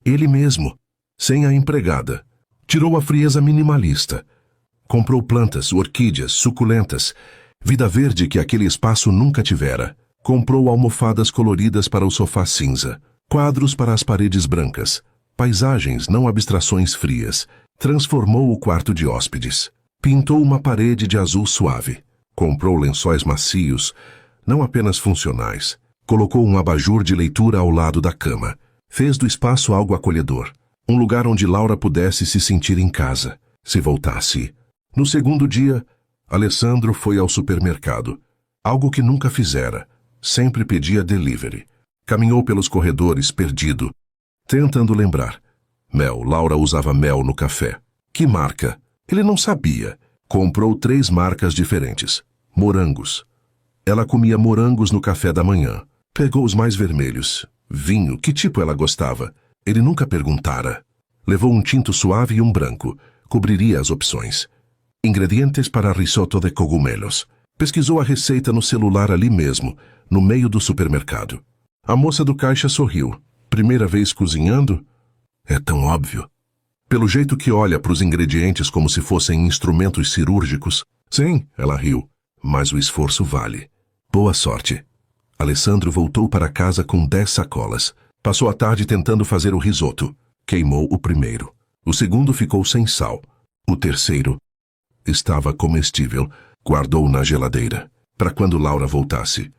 Ele mesmo, sem a empregada. Tirou a frieza minimalista. Comprou plantas, orquídeas, suculentas, vida verde que aquele espaço nunca tivera. Comprou almofadas coloridas para o sofá cinza, quadros para as paredes brancas, paisagens, não abstrações frias. Transformou o quarto de hóspedes. Pintou uma parede de azul suave. Comprou lençóis macios, não apenas funcionais. Colocou um abajur de leitura ao lado da cama. Fez do espaço algo acolhedor. Um lugar onde Laura pudesse se sentir em casa, se voltasse. No segundo dia, Alessandro foi ao supermercado. Algo que nunca fizera. Sempre pedia delivery. Caminhou pelos corredores, perdido, tentando lembrar. Mel. Laura usava mel no café. Que marca? Ele não sabia. Comprou 3 marcas diferentes. Morangos. Ela comia morangos no café da manhã. Pegou os mais vermelhos. Vinho. Que tipo ela gostava? Ele nunca perguntara. Levou um tinto suave e um branco. Cobriria as opções. Ingredientes para risotto de cogumelos. Pesquisou a receita no celular ali mesmo, no meio do supermercado. A moça do caixa sorriu. Primeira vez cozinhando? É tão óbvio. Pelo jeito que olha para os ingredientes como se fossem instrumentos cirúrgicos. Sim, ela riu, mas o esforço vale. Boa sorte. Alessandro voltou para casa com 10 sacolas. Passou a tarde tentando fazer o risoto. Queimou o primeiro. O segundo ficou sem sal. O terceiro estava comestível. Guardou na geladeira, para quando Laura voltasse.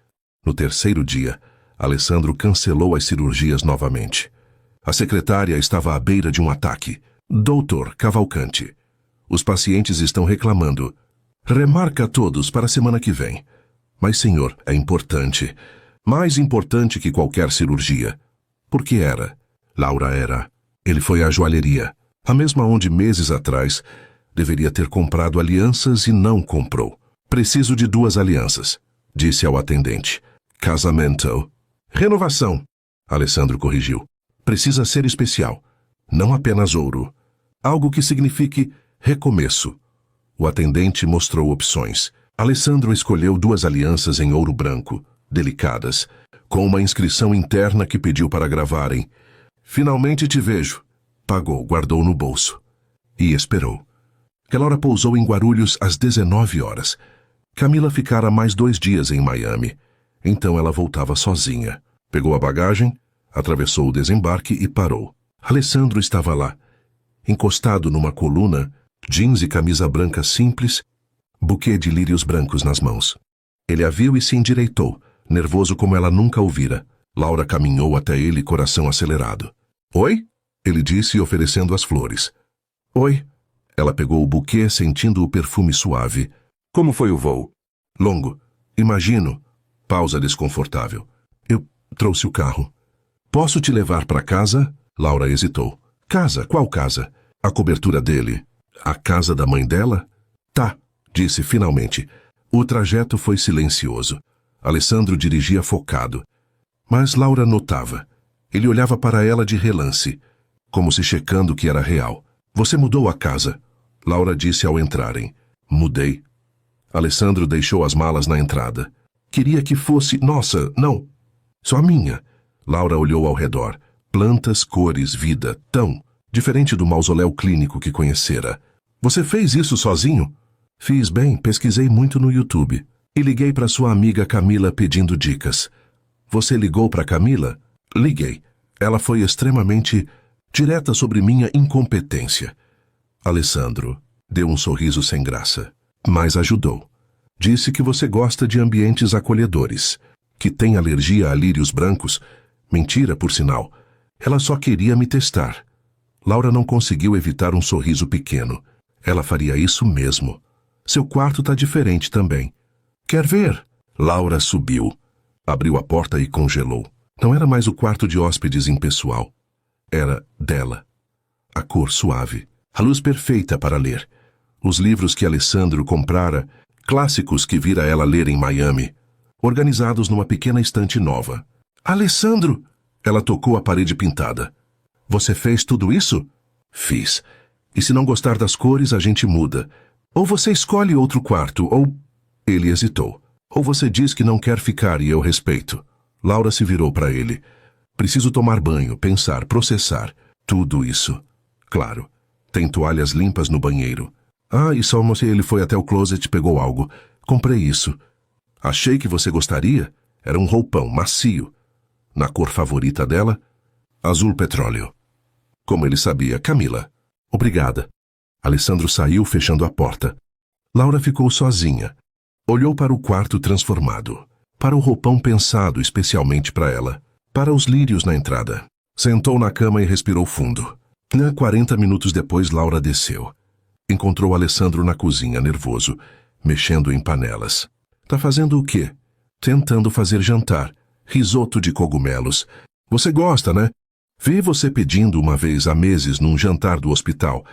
No terceiro dia, Alessandro cancelou as cirurgias novamente. A secretária estava à beira de um ataque. Doutor Cavalcante, os pacientes estão reclamando. Remarca todos para a semana que vem. Mas, senhor, é importante. Mais importante que qualquer cirurgia. Porque era. Laura era. Ele foi à joalheria, a mesma onde meses atrás deveria ter comprado alianças e não comprou. Preciso de 2 alianças, disse ao atendente. Casamento. Renovação. Alessandro corrigiu. Precisa ser especial. Não apenas ouro. Algo que signifique recomeço. O atendente mostrou opções. Alessandro escolheu 2 alianças em ouro branco, delicadas, com uma inscrição interna que pediu para gravarem. Finalmente te vejo. Pagou, guardou no bolso. E esperou. Laura pousou em Guarulhos às 19 horas. Camila ficara mais 2 dias em Miami. Então ela voltava sozinha. Pegou a bagagem, atravessou o desembarque e parou. Alessandro estava lá, encostado numa coluna, jeans e camisa branca simples, buquê de lírios brancos nas mãos. Ele a viu e se endireitou, nervoso como ela nunca o vira. Laura caminhou até ele, coração acelerado. Oi? Ele disse, oferecendo as flores. Oi? Ela pegou o buquê, sentindo o perfume suave. Como foi o voo? Longo. Imagino. Pausa desconfortável. Eu trouxe o carro. Posso te levar para casa? Laura hesitou. Casa? Qual casa? A cobertura dele. A casa da mãe dela? Tá, disse finalmente. O trajeto foi silencioso. Alessandro dirigia focado. Mas Laura notava. Ele olhava para ela de relance, como se checando que era real. Você mudou a casa? Laura disse ao entrarem. Mudei. Alessandro deixou as malas na entrada. Queria que fosse... Nossa, não. Só minha. Laura olhou ao redor. Plantas, cores, vida, tão diferente do mausoléu clínico que conhecera. Você fez isso sozinho? Fiz bem, pesquisei muito no YouTube. E liguei para sua amiga Camila pedindo dicas. Você ligou para Camila? Liguei. Ela foi extremamente direta sobre minha incompetência. Alessandro deu um sorriso sem graça, mas ajudou. Disse que você gosta de ambientes acolhedores, que tem alergia a lírios brancos. Mentira, por sinal. Ela só queria me testar. Laura não conseguiu evitar um sorriso pequeno. Ela faria isso mesmo. Seu quarto tá diferente também. Quer ver? Laura subiu. Abriu a porta e congelou. Não era mais o quarto de hóspedes impessoal. Era dela. A cor suave. A luz perfeita para ler. Os livros que Alessandro comprara, clássicos que vira ela ler em Miami, organizados numa pequena estante nova. Alessandro! Ela tocou a parede pintada. Você fez tudo isso? Fiz. E se não gostar das cores, a gente muda. Ou você escolhe outro quarto, ou... Ele hesitou. Ou você diz que não quer ficar e eu respeito. Laura se virou para ele. Preciso tomar banho, pensar, processar. Tudo isso. Claro. Tem toalhas limpas no banheiro. Ah, e só se ele foi até o closet e pegou algo. Comprei isso. Achei que você gostaria. Era um roupão macio. Na cor favorita dela, azul petróleo. Como ele sabia, Camila. Obrigada. Alessandro saiu, fechando a porta. Laura ficou sozinha. Olhou para o quarto transformado, para o roupão pensado especialmente para ela, para os lírios na entrada. Sentou na cama e respirou fundo. 40 minutos depois, Laura desceu. Encontrou Alessandro na cozinha, nervoso, mexendo em panelas. Tá fazendo o quê? Tentando fazer jantar. Risoto de cogumelos. Você gosta, né? Vi você pedindo uma vez há meses num jantar do hospital.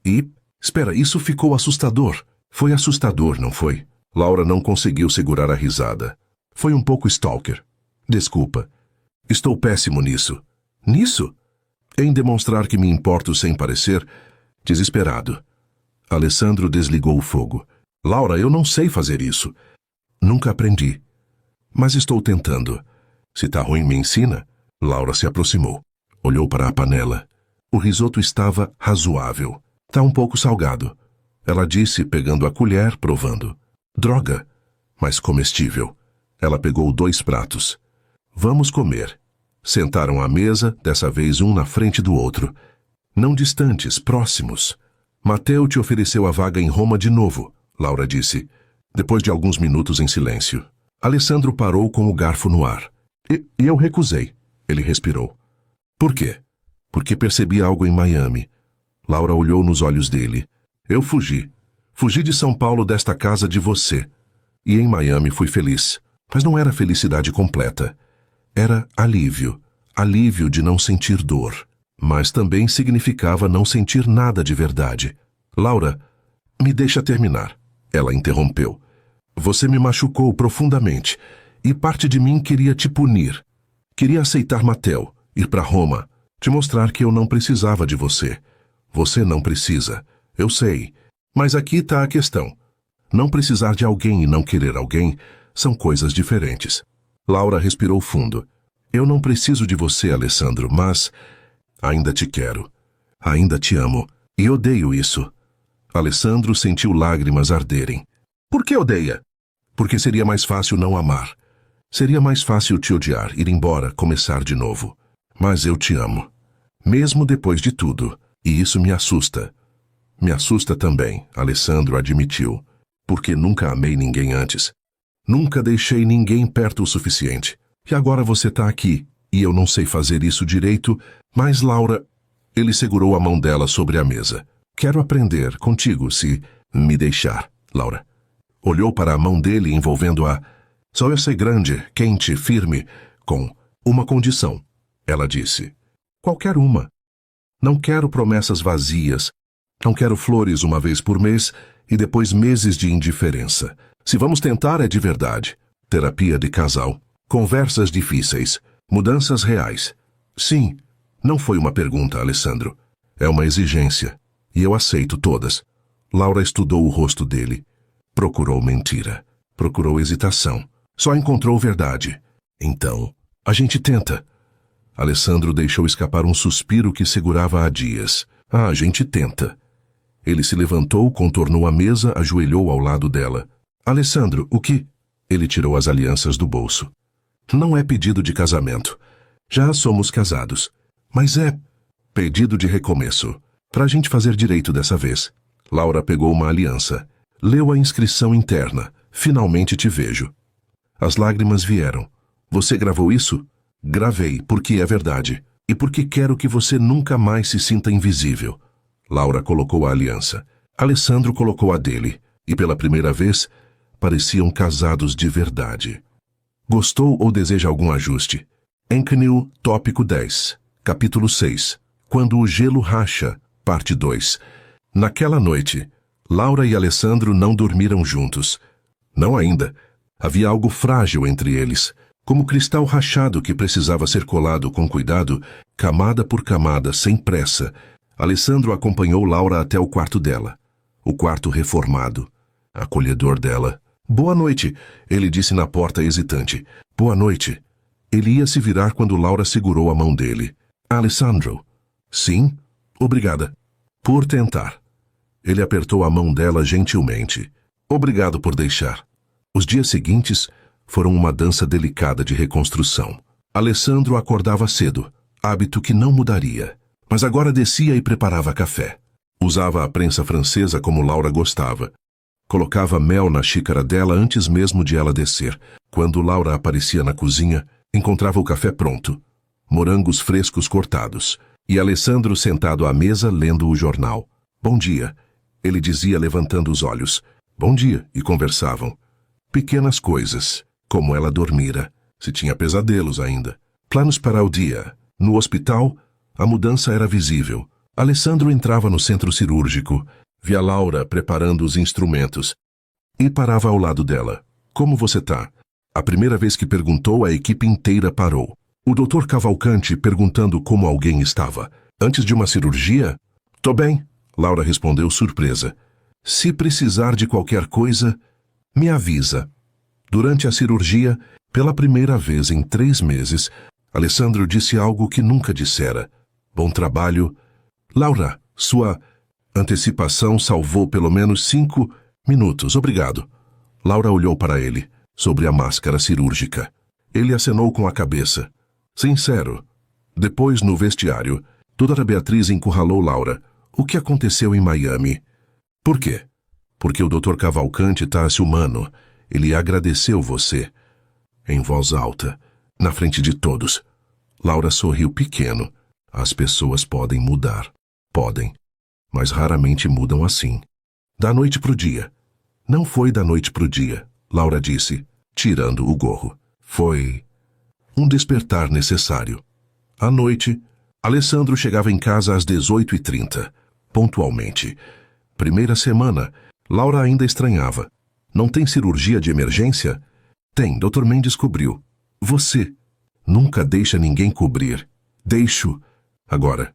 E... Espera, isso ficou assustador. Foi assustador, não foi? Laura não conseguiu segurar a risada. Foi um pouco stalker. Desculpa. Estou péssimo nisso. Nisso? Em demonstrar que me importo sem parecer, desesperado. Alessandro desligou o fogo. Laura, eu não sei fazer isso. Nunca aprendi. Mas estou tentando. Se tá ruim, me ensina. Laura se aproximou. Olhou para a panela. O risoto estava razoável. Tá um pouco salgado. Ela disse, pegando a colher, provando. Droga, mas comestível. Ela pegou 2 pratos. Vamos comer. Sentaram à mesa, dessa vez um na frente do outro. Não distantes, próximos. Mateo te ofereceu a vaga em Roma de novo, Laura disse, depois de alguns minutos em silêncio. Alessandro parou com o garfo no ar. E eu recusei. Ele respirou. Por quê? Porque percebi algo em Miami. Laura olhou nos olhos dele. Eu fugi. Fugi de São Paulo, desta casa, de você. E em Miami fui feliz. Mas não era felicidade completa. Era alívio. Alívio de não sentir dor. Mas também significava não sentir nada de verdade. Laura, me deixa terminar. Ela interrompeu. Você me machucou profundamente. E parte de mim queria te punir. Queria aceitar Mateo, ir para Roma, te mostrar que eu não precisava de você. Você não precisa. Eu sei. Mas aqui está a questão. Não precisar de alguém e não querer alguém são coisas diferentes. Laura respirou fundo. Eu não preciso de você, Alessandro, mas ainda te quero. Ainda te amo. E odeio isso. Alessandro sentiu lágrimas arderem. Por que odeia? Porque seria mais fácil não amar. Seria mais fácil te odiar, ir embora, começar de novo. Mas eu te amo. Mesmo depois de tudo. E isso me assusta. Me assusta também, Alessandro admitiu. Porque nunca amei ninguém antes. Nunca deixei ninguém perto o suficiente. E agora você está aqui, e eu não sei fazer isso direito, mas Laura... Ele segurou a mão dela sobre a mesa. Quero aprender contigo, se me deixar, Laura. Olhou para a mão dele envolvendo-a. Só eu ser grande, quente, firme, com uma condição, ela disse. Qualquer uma. Não quero promessas vazias. Não quero flores uma vez por mês e depois meses de indiferença. Se vamos tentar, é de verdade. Terapia de casal. Conversas difíceis. Mudanças reais. Sim, não foi uma pergunta, Alessandro. É uma exigência. E eu aceito todas. Laura estudou o rosto dele. Procurou mentira. Procurou hesitação. Só encontrou verdade. Então, a gente tenta. Alessandro deixou escapar um suspiro que segurava há dias. A gente tenta. Ele se levantou, contornou a mesa, ajoelhou ao lado dela. Alessandro, o que? Ele tirou as alianças do bolso. Não é pedido de casamento. Já somos casados. Mas é pedido de recomeço. Pra gente fazer direito dessa vez. Laura pegou uma aliança. Leu a inscrição interna. Finalmente te vejo. As lágrimas vieram. Você gravou isso? Gravei, porque é verdade. E porque quero que você nunca mais se sinta invisível. Laura colocou a aliança. Alessandro colocou a dele. E pela primeira vez, pareciam casados de verdade. Gostou ou deseja algum ajuste? Encanil, tópico 10. Capítulo 6. Quando o gelo racha, parte 2. Naquela noite, Laura e Alessandro não dormiram juntos. Não ainda. Havia algo frágil entre eles, como cristal rachado que precisava ser colado com cuidado, camada por camada, sem pressa. Alessandro acompanhou Laura até o quarto dela. O quarto reformado, acolhedor dela. Boa noite, ele disse na porta hesitante. Boa noite. Ele ia se virar quando Laura segurou a mão dele. Alessandro. Sim? Obrigada. Por tentar. Ele apertou a mão dela gentilmente. Obrigado por deixar. Os dias seguintes foram uma dança delicada de reconstrução. Alessandro acordava cedo, hábito que não mudaria. Mas agora descia e preparava café. Usava a prensa francesa como Laura gostava. Colocava mel na xícara dela antes mesmo de ela descer. Quando Laura aparecia na cozinha, encontrava o café pronto. Morangos frescos cortados. E Alessandro sentado à mesa lendo o jornal. Bom dia, ele dizia levantando os olhos. Bom dia, e conversavam. Pequenas coisas, como ela dormira, se tinha pesadelos ainda. Planos para o dia. No hospital, a mudança era visível. Alessandro entrava no centro cirúrgico, via Laura preparando os instrumentos e parava ao lado dela. Como você tá? A primeira vez que perguntou, a equipe inteira parou. O Dr. Cavalcante perguntando como alguém estava. Antes de uma cirurgia? Tô bem, Laura respondeu surpresa. Se precisar de qualquer coisa, me avisa. Durante a cirurgia, Pela primeira vez em 3 meses, Alessandro disse algo que nunca dissera. Bom trabalho. Laura, sua antecipação salvou pelo menos 5 minutos. Obrigado. Laura olhou para ele, sobre a máscara cirúrgica. Ele acenou com a cabeça. Sincero. Depois, no vestiário, Dra. Beatriz encurralou Laura. O que aconteceu em Miami? Por quê? Porque o Dr. Cavalcante tá-se humano. Ele agradeceu você. Em voz alta, na frente de todos. Laura sorriu pequeno. As pessoas podem mudar. Podem. Mas raramente mudam assim. Da noite pro dia. Não foi da noite pro dia, Laura disse, tirando o gorro. Foi um despertar necessário. À noite, Alessandro chegava em casa às 18h30, pontualmente. Primeira semana, Laura ainda estranhava. Não tem cirurgia de emergência? Tem, Dr. Mendes cobriu. Você nunca deixa ninguém cobrir. Deixo. Agora.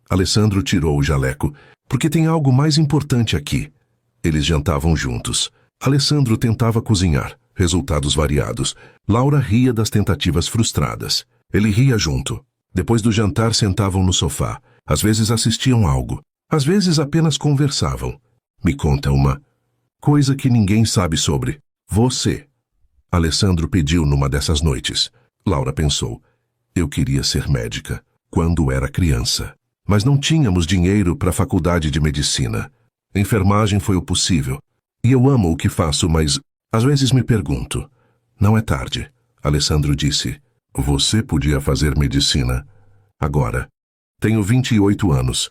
Alessandro tirou o jaleco, porque tem algo mais importante aqui. Eles jantavam juntos. Alessandro tentava cozinhar. Resultados variados. Laura ria das tentativas frustradas. Ele ria junto. Depois do jantar sentavam no sofá. Às vezes assistiam algo. Às vezes apenas conversavam. Me conta uma coisa que ninguém sabe sobre você. Alessandro pediu numa dessas noites. Laura pensou. Eu queria ser médica quando era criança. Mas não tínhamos dinheiro para a faculdade de medicina. Enfermagem foi o possível. E eu amo o que faço, mas às vezes me pergunto. Não é tarde, Alessandro disse. Você podia fazer medicina. Agora. Tenho 28 anos.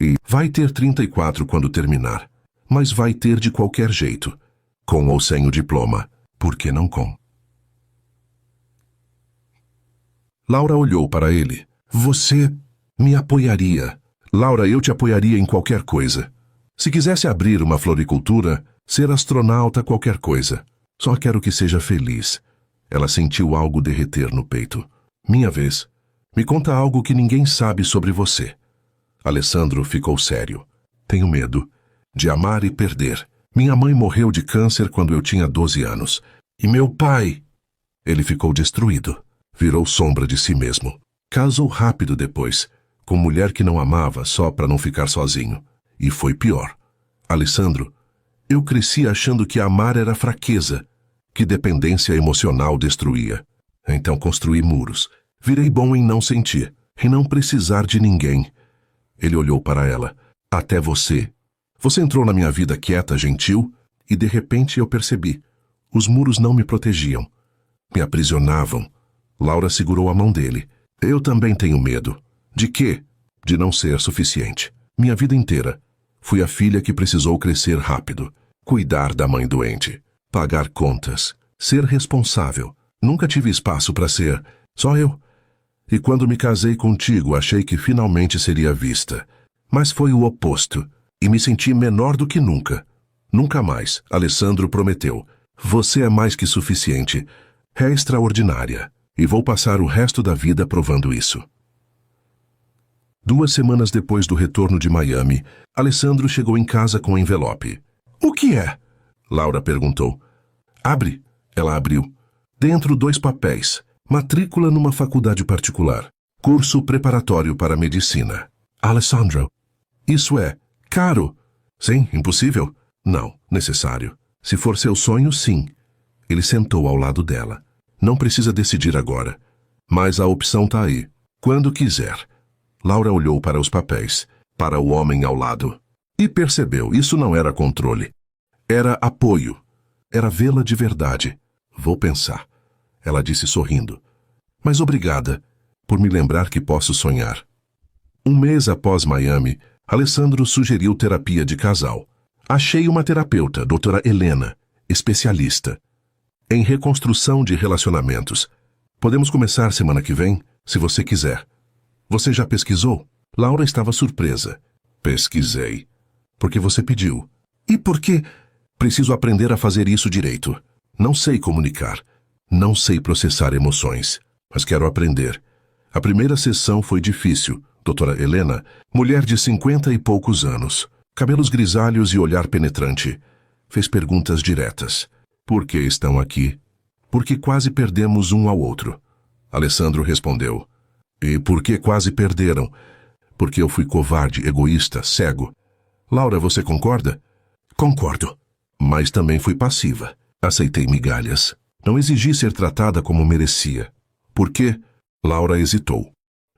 E vai ter 34 quando terminar. Mas vai ter de qualquer jeito. Com ou sem o diploma. Por que não com? Laura olhou para ele. Você me apoiaria. Laura, eu te apoiaria em qualquer coisa. Se quisesse abrir uma floricultura, ser astronauta, qualquer coisa. Só quero que seja feliz. Ela sentiu algo derreter no peito. Minha vez. Me conta algo que ninguém sabe sobre você. Alessandro ficou sério. Tenho medo de amar e perder. Minha mãe morreu de câncer quando eu tinha 12 anos. E meu pai... Ele ficou destruído. Virou sombra de si mesmo. Casou rápido depois, com mulher que não amava só para não ficar sozinho. E foi pior. Alessandro, eu cresci achando que amar era fraqueza, que dependência emocional destruía. Então construí muros. Virei bom em não sentir, em não precisar de ninguém. Ele olhou para ela. Até você. Você entrou na minha vida quieta, gentil, e de repente eu percebi. Os muros não me protegiam. Me aprisionavam. Laura segurou a mão dele. Eu também tenho medo. De quê? De não ser suficiente. Minha vida inteira. Fui a filha que precisou crescer rápido. Cuidar da mãe doente. Pagar contas. Ser responsável. Nunca tive espaço para ser. Só eu. E quando me casei contigo, achei que finalmente seria vista. Mas foi o oposto. E me senti menor do que nunca. Nunca mais, Alessandro prometeu. Você é mais que suficiente. É extraordinária. E vou passar o resto da vida provando isso. 2 semanas depois do retorno de Miami, Alessandro chegou em casa com um envelope. O que é? Laura perguntou. Abre. Ela abriu. Dentro 2 papéis. Matrícula numa faculdade particular. Curso preparatório para medicina. Alessandro. Isso é caro. Sim, impossível? Não, necessário. Se for seu sonho, sim. Ele sentou ao lado dela. Não precisa decidir agora. Mas a opção está aí. Quando quiser. Laura olhou para os papéis, para o homem ao lado. E percebeu, isso não era controle. Era apoio. Era vê-la de verdade. Vou pensar. Ela disse sorrindo. Mas obrigada por me lembrar que posso sonhar. 1 mês após Miami, Alessandro sugeriu terapia de casal. Achei uma terapeuta, doutora Helena, especialista em reconstrução de relacionamentos. Podemos começar semana que vem, se você quiser. Você já pesquisou? Laura estava surpresa. Pesquisei. Porque você pediu. E por quê? Preciso aprender a fazer isso direito. Não sei comunicar. Não sei processar emoções. Mas quero aprender. A primeira sessão foi difícil. Doutora Helena, mulher de 50 e poucos anos. Cabelos grisalhos e olhar penetrante. Fez perguntas diretas. Por que estão aqui? Porque quase perdemos um ao outro. Alessandro respondeu. E por que quase perderam? Porque eu fui covarde, egoísta, cego. Laura, você concorda? Concordo. Mas também fui passiva. Aceitei migalhas. Não exigi ser tratada como merecia. Por quê? Laura hesitou.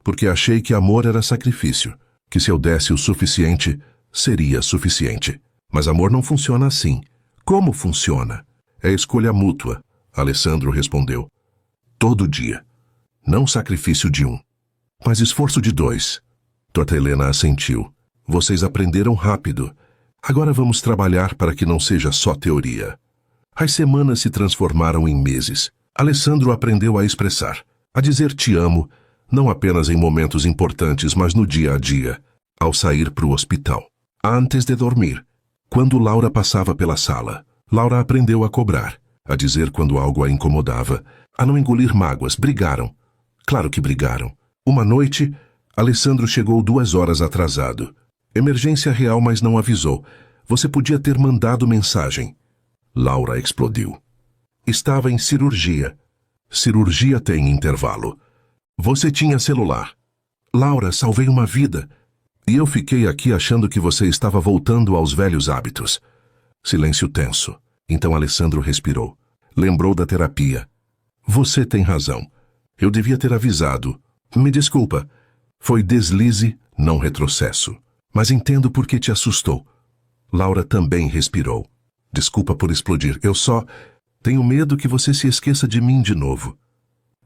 Porque achei que amor era sacrifício. Que se eu desse o suficiente, seria suficiente. Mas amor não funciona assim. Como funciona? É escolha mútua. Alessandro respondeu. Todo dia. Não sacrifício de um, mas esforço de dois. Helena assentiu. Vocês aprenderam rápido. Agora vamos trabalhar para que não seja só teoria. As semanas se transformaram em meses. Alessandro aprendeu a expressar, a dizer te amo, não apenas em momentos importantes, mas no dia a dia, ao sair para o hospital. Antes de dormir, quando Laura passava pela sala, Laura aprendeu a cobrar, a dizer quando algo a incomodava, a não engolir mágoas. Brigaram. Claro que brigaram. Uma noite, Alessandro chegou 2 horas atrasado. Emergência real, mas não avisou. Você podia ter mandado mensagem. Laura explodiu. Estava em cirurgia. Cirurgia tem intervalo. Você tinha celular. Laura, salvei uma vida. E eu fiquei aqui achando que você estava voltando aos velhos hábitos. Silêncio tenso. Então Alessandro respirou. Lembrou da terapia. Você tem razão. Eu devia ter avisado. Me desculpa. Foi deslize, não retrocesso. Mas entendo por que te assustou. Laura também respirou. Desculpa por explodir. Eu só tenho medo que você se esqueça de mim de novo.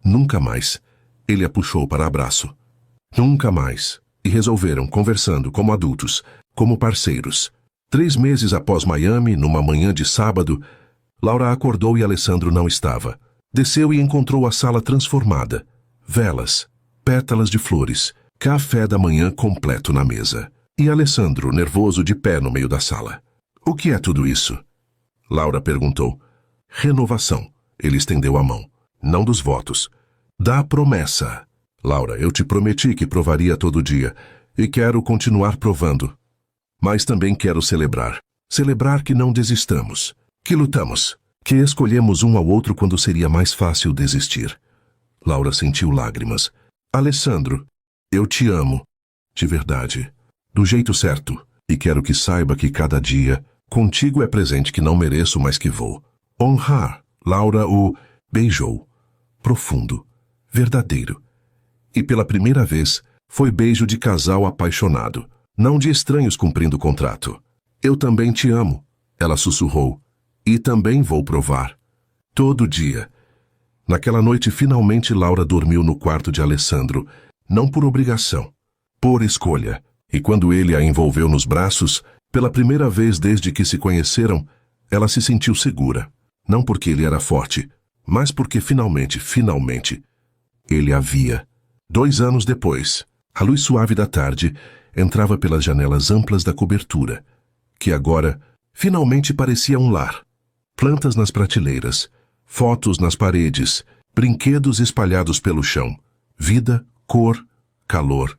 Nunca mais. Ele a puxou para abraço. Nunca mais. E resolveram, conversando como adultos, como parceiros. 3 meses após Miami, numa manhã de sábado, Laura acordou e Alessandro não estava. Desceu e encontrou a sala transformada. Velas, pétalas de flores, café da manhã completo na mesa. E Alessandro, nervoso, de pé no meio da sala. O que é tudo isso? Laura perguntou. Renovação. Ele estendeu a mão. Não dos votos. Da promessa. Laura, eu te prometi que provaria todo dia. E quero continuar provando. Mas também quero celebrar. Celebrar que não desistamos. Que lutamos. Que escolhemos um ao outro quando seria mais fácil desistir. Laura sentiu lágrimas. Alessandro, eu te amo. De verdade. Do jeito certo. E quero que saiba que cada dia, contigo é presente que não mereço, mas que vou honrar. Laura o beijou. Profundo. Verdadeiro. E pela primeira vez, foi beijo de casal apaixonado. Não de estranhos cumprindo o contrato. Eu também te amo. Ela sussurrou. E também vou provar. Todo dia. Naquela noite, finalmente, Laura dormiu no quarto de Alessandro. Não por obrigação. Por escolha. E quando ele a envolveu nos braços, pela primeira vez desde que se conheceram, ela se sentiu segura. Não porque ele era forte, mas porque finalmente, ele a via. 2 anos depois, a luz suave da tarde entrava pelas janelas amplas da cobertura, que agora finalmente parecia um lar. Plantas nas prateleiras, fotos nas paredes, brinquedos espalhados pelo chão. Vida, cor, calor.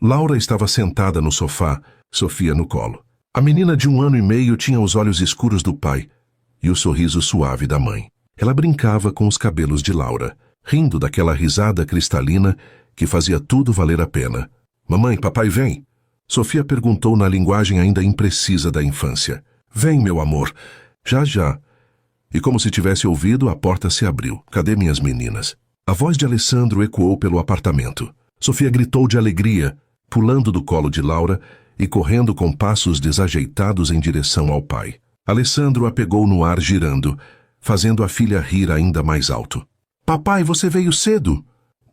Laura estava sentada no sofá, Sofia no colo. A menina de 1 ano e meio tinha os olhos escuros do pai e o sorriso suave da mãe. Ela brincava com os cabelos de Laura, rindo daquela risada cristalina que fazia tudo valer a pena. Mamãe, papai vem? Sofia perguntou na linguagem ainda imprecisa da infância. Vem, meu amor. Já, já. E como se tivesse ouvido, a porta se abriu. Cadê minhas meninas? A voz de Alessandro ecoou pelo apartamento. Sofia gritou de alegria, pulando do colo de Laura e correndo com passos desajeitados em direção ao pai. Alessandro a pegou no ar girando, fazendo a filha rir ainda mais alto. Papai, você veio cedo.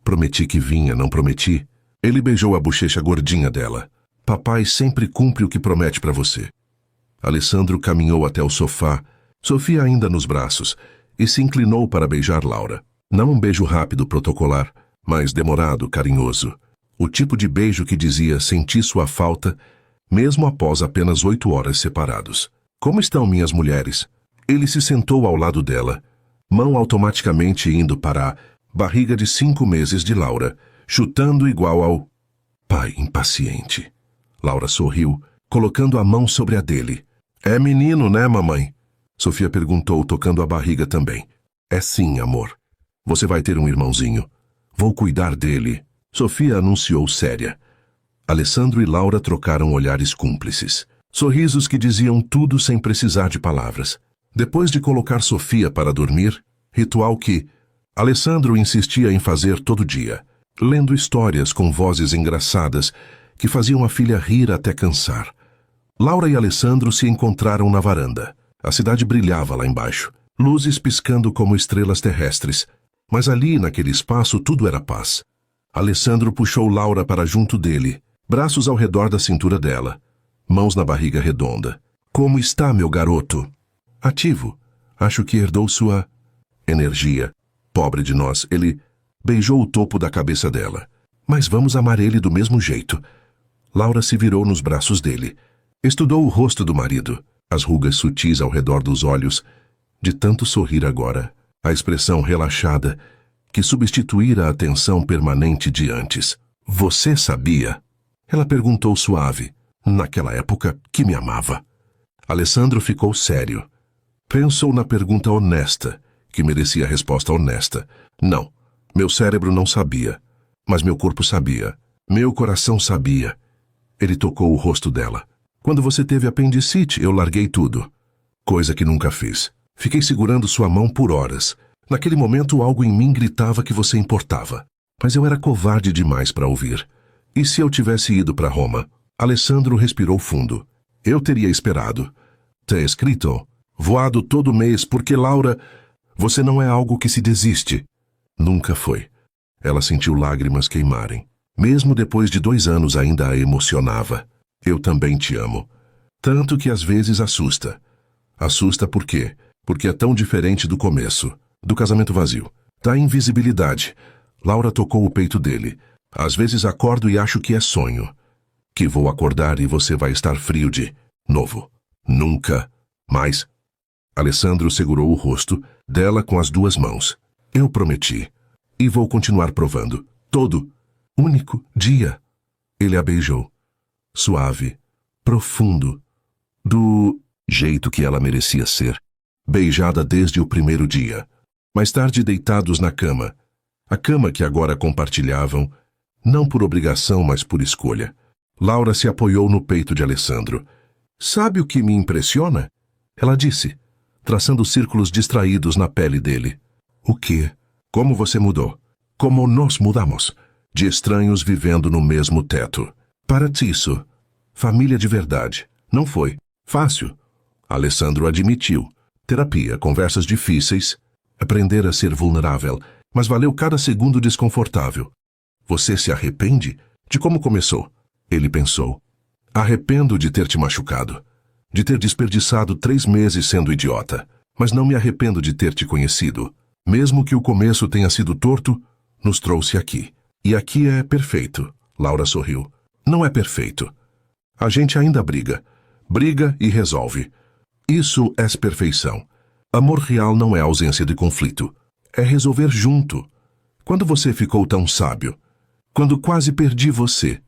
Prometi que vinha, não prometi? Ele beijou a bochecha gordinha dela. Papai sempre cumpre o que promete para você. Alessandro caminhou até o sofá, Sofia ainda nos braços, e se inclinou para beijar Laura. Não um beijo rápido, protocolar, mas demorado, carinhoso. O tipo de beijo que dizia senti sua falta, mesmo após apenas 8 horas separados. Como estão minhas mulheres? Ele se sentou ao lado dela, mão automaticamente indo para a barriga de 5 meses de Laura, chutando igual ao pai impaciente. Laura sorriu, colocando a mão sobre a dele. É menino, né, mamãe? Sofia perguntou, tocando a barriga também. É sim, amor. Você vai ter um irmãozinho. Vou cuidar dele. Sofia anunciou séria. Alessandro e Laura trocaram olhares cúmplices. Sorrisos que diziam tudo sem precisar de palavras. Depois de colocar Sofia para dormir, ritual que Alessandro insistia em fazer todo dia, lendo histórias com vozes engraçadas que faziam a filha rir até cansar. Laura e Alessandro se encontraram na varanda. A cidade brilhava lá embaixo, luzes piscando como estrelas terrestres. Mas ali, naquele espaço, tudo era paz. Alessandro puxou Laura para junto dele, braços ao redor da cintura dela, mãos na barriga redonda. Como está, meu garoto? Ativo. Acho que herdou sua energia. Pobre de nós, ele beijou o topo da cabeça dela. Mas vamos amar ele do mesmo jeito. Laura se virou nos braços dele. Estudou o rosto do marido, as rugas sutis ao redor dos olhos, de tanto sorrir agora, a expressão relaxada que substituíra a tensão permanente de antes. Você sabia? Ela perguntou suave, naquela época que me amava. Alessandro ficou sério. Pensou na pergunta honesta, que merecia resposta honesta. Não, meu cérebro não sabia, mas meu corpo sabia. Meu coração sabia. Ele tocou o rosto dela. Quando você teve apendicite, eu larguei tudo. Coisa que nunca fiz. Fiquei segurando sua mão por horas. Naquele momento, algo em mim gritava que você importava. Mas eu era covarde demais para ouvir. E se eu tivesse ido para Roma? Alessandro respirou fundo. Eu teria esperado. Ter escrito, voado todo mês, porque Laura, você não é algo que se desiste. Nunca foi. Ela sentiu lágrimas queimarem. Mesmo depois de 2 anos ainda a emocionava. Eu também te amo. Tanto que às vezes assusta. Assusta por quê? Porque é tão diferente do começo, do casamento vazio, da invisibilidade. Laura tocou o peito dele. Às vezes acordo e acho que é sonho. Que vou acordar e você vai estar frio de novo. Nunca mais. Alessandro segurou o rosto dela com as 2 mãos. Eu prometi. E vou continuar provando. Todo único dia. Ele a beijou. Suave. Profundo. Do jeito que ela merecia ser. Beijada desde o primeiro dia. Mais tarde deitados na cama. A cama que agora compartilhavam, não por obrigação, mas por escolha. Laura se apoiou no peito de Alessandro. Sabe o que me impressiona? Ela disse, traçando círculos distraídos na pele dele. O quê? Como você mudou? Como nós mudamos? De estranhos vivendo no mesmo teto. Para Tisso, família de verdade. Não foi fácil. Alessandro admitiu. Terapia, conversas difíceis, aprender a ser vulnerável, mas valeu cada segundo desconfortável. Você se arrepende de como começou? Ele pensou. Arrependo de ter te machucado, de ter desperdiçado 3 meses sendo idiota, mas não me arrependo de ter te conhecido. Mesmo que o começo tenha sido torto, nos trouxe aqui. E aqui é perfeito. Laura sorriu. Não é perfeito. A gente ainda briga. Briga e resolve. Isso é perfeição. Amor real não é ausência de conflito. É resolver junto. Quando você ficou tão sábio? Quando quase perdi você?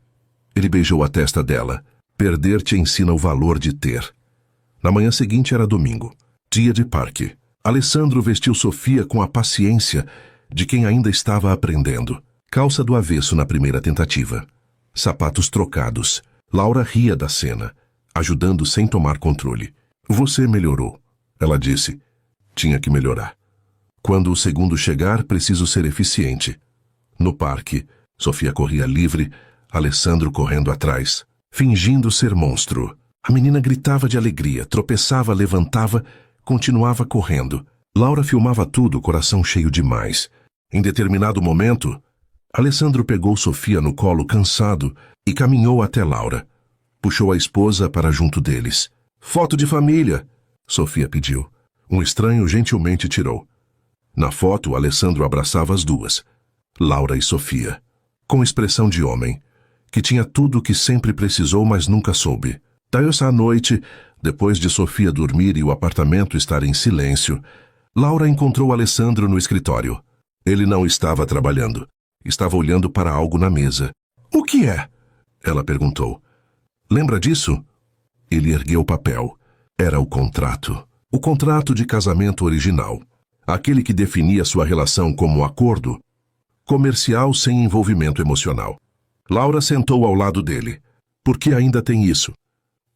Ele beijou a testa dela. Perder te ensina o valor de ter. Na manhã seguinte era domingo. Dia de parque. Alessandro vestiu Sofia com a paciência de quem ainda estava aprendendo. Calça do avesso na primeira tentativa. Sapatos trocados. Laura ria da cena, ajudando sem tomar controle. Você melhorou, ela disse. Tinha que melhorar. Quando o segundo chegar, preciso ser eficiente. No parque, Sofia corria livre, Alessandro correndo atrás, fingindo ser monstro. A menina gritava de alegria, tropeçava, levantava, continuava correndo. Laura filmava tudo, coração cheio demais. Em determinado momento, Alessandro pegou Sofia no colo cansado e caminhou até Laura. Puxou a esposa para junto deles. Foto de família, Sofia pediu. Um estranho gentilmente tirou. Na foto, Alessandro abraçava as 2, Laura e Sofia, com expressão de homem, que tinha tudo o que sempre precisou, mas nunca soube. Daí essa noite, depois de Sofia dormir e o apartamento estar em silêncio, Laura encontrou Alessandro no escritório. Ele não estava trabalhando. Estava olhando para algo na mesa. O que é? Ela perguntou. Lembra disso? Ele ergueu o papel. Era o contrato. O contrato de casamento original. aquele que definia sua relação como acordo comercial sem envolvimento emocional. Laura sentou ao lado dele. Por que ainda tem isso?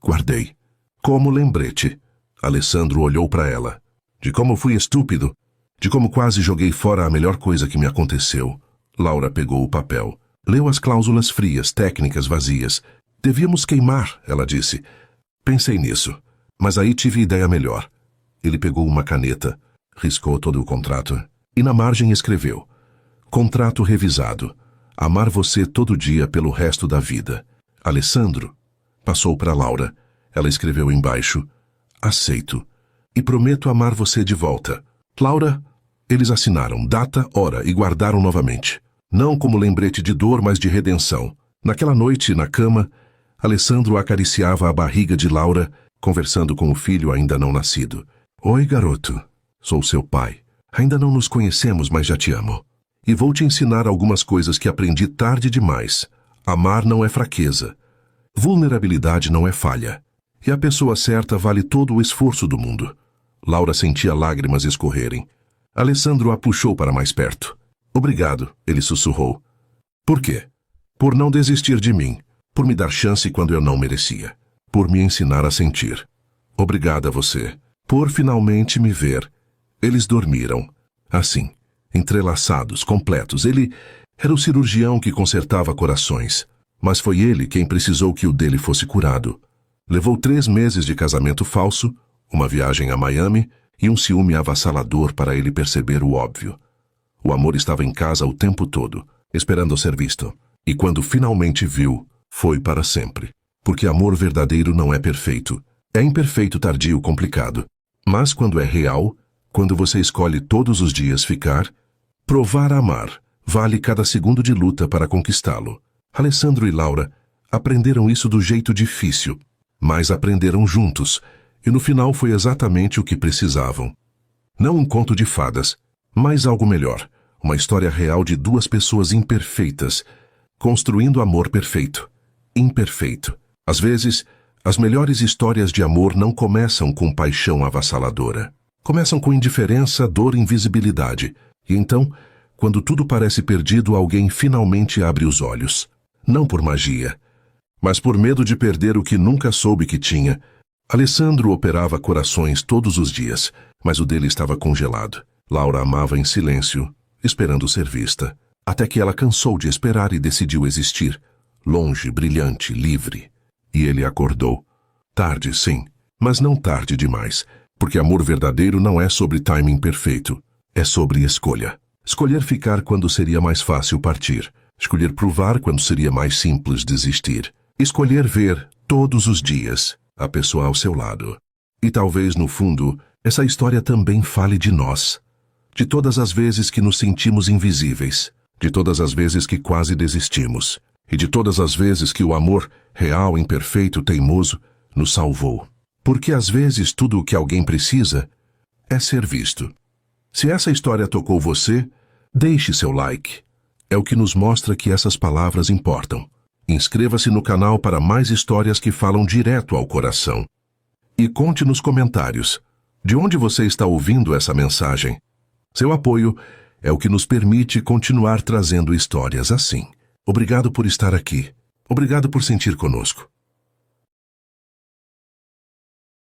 Guardei. Como lembrete. Alessandro olhou para ela. De como fui estúpido. De como quase joguei fora a melhor coisa que me aconteceu. Laura pegou o papel. Leu as cláusulas frias, técnicas vazias. Devíamos queimar, ela disse. Pensei nisso. Mas aí tive ideia melhor. Ele pegou uma caneta, riscou todo o contrato e na margem escreveu: contrato revisado. Amar você todo dia pelo resto da vida. Alessandro. Passou para Laura. Ela escreveu embaixo: aceito. E prometo amar você de volta. Laura. Eles assinaram data, hora e guardaram novamente. Não como lembrete de dor, mas de redenção. Naquela noite, na cama, Alessandro acariciava a barriga de Laura, conversando com o filho ainda não nascido. Oi, garoto. Sou seu pai. Ainda não nos conhecemos, mas já te amo. E vou te ensinar algumas coisas que aprendi tarde demais. Amar não é fraqueza. Vulnerabilidade não é falha. E a pessoa certa vale todo o esforço do mundo. Laura sentia lágrimas escorrerem. Alessandro a puxou para mais perto. Obrigado, ele sussurrou. Por quê? Por não desistir de mim. Por me dar chance quando eu não merecia. Por me ensinar a sentir. Obrigada a você. Por finalmente me ver. Eles dormiram. Assim, entrelaçados, completos. Ele era o cirurgião que consertava corações. Mas foi ele quem precisou que o dele fosse curado. Levou 3 meses de casamento falso, uma viagem a Miami e um ciúme avassalador para ele perceber o óbvio. O amor estava em casa o tempo todo, esperando ser visto. E quando finalmente viu, foi para sempre. Porque amor verdadeiro não é perfeito. É imperfeito, tardio, complicado. Mas quando é real, quando você escolhe todos os dias ficar, provar a amar, vale cada segundo de luta para conquistá-lo. Alessandro e Laura aprenderam isso do jeito difícil, mas aprenderam juntos, e no final foi exatamente o que precisavam. Não um conto de fadas, mas algo melhor, uma história real de 2 pessoas imperfeitas, construindo amor perfeito. Imperfeito. Às vezes, as melhores histórias de amor não começam com paixão avassaladora. Começam com indiferença, dor e invisibilidade. E então, quando tudo parece perdido, alguém finalmente abre os olhos. Não por magia, mas por medo de perder o que nunca soube que tinha. Alessandro operava corações todos os dias, mas o dele estava congelado. Laura amava em silêncio, esperando ser vista, até que ela cansou de esperar e decidiu existir, longe, brilhante, livre. E ele acordou. Tarde, sim, mas não tarde demais, porque amor verdadeiro não é sobre timing perfeito, é sobre escolha. Escolher ficar quando seria mais fácil partir. Escolher provar quando seria mais simples desistir. Escolher ver, todos os dias, a pessoa ao seu lado. E talvez, no fundo, essa história também fale de nós. De todas as vezes que nos sentimos invisíveis. De todas as vezes que quase desistimos. E de todas as vezes que o amor, real, imperfeito, teimoso, nos salvou. Porque às vezes tudo o que alguém precisa é ser visto. Se essa história tocou você, deixe seu like. É o que nos mostra que essas palavras importam. Inscreva-se no canal para mais histórias que falam direto ao coração. E conte nos comentários de onde você está ouvindo essa mensagem. Seu apoio é o que nos permite continuar trazendo histórias assim. Obrigado por estar aqui. Obrigado por sentir conosco.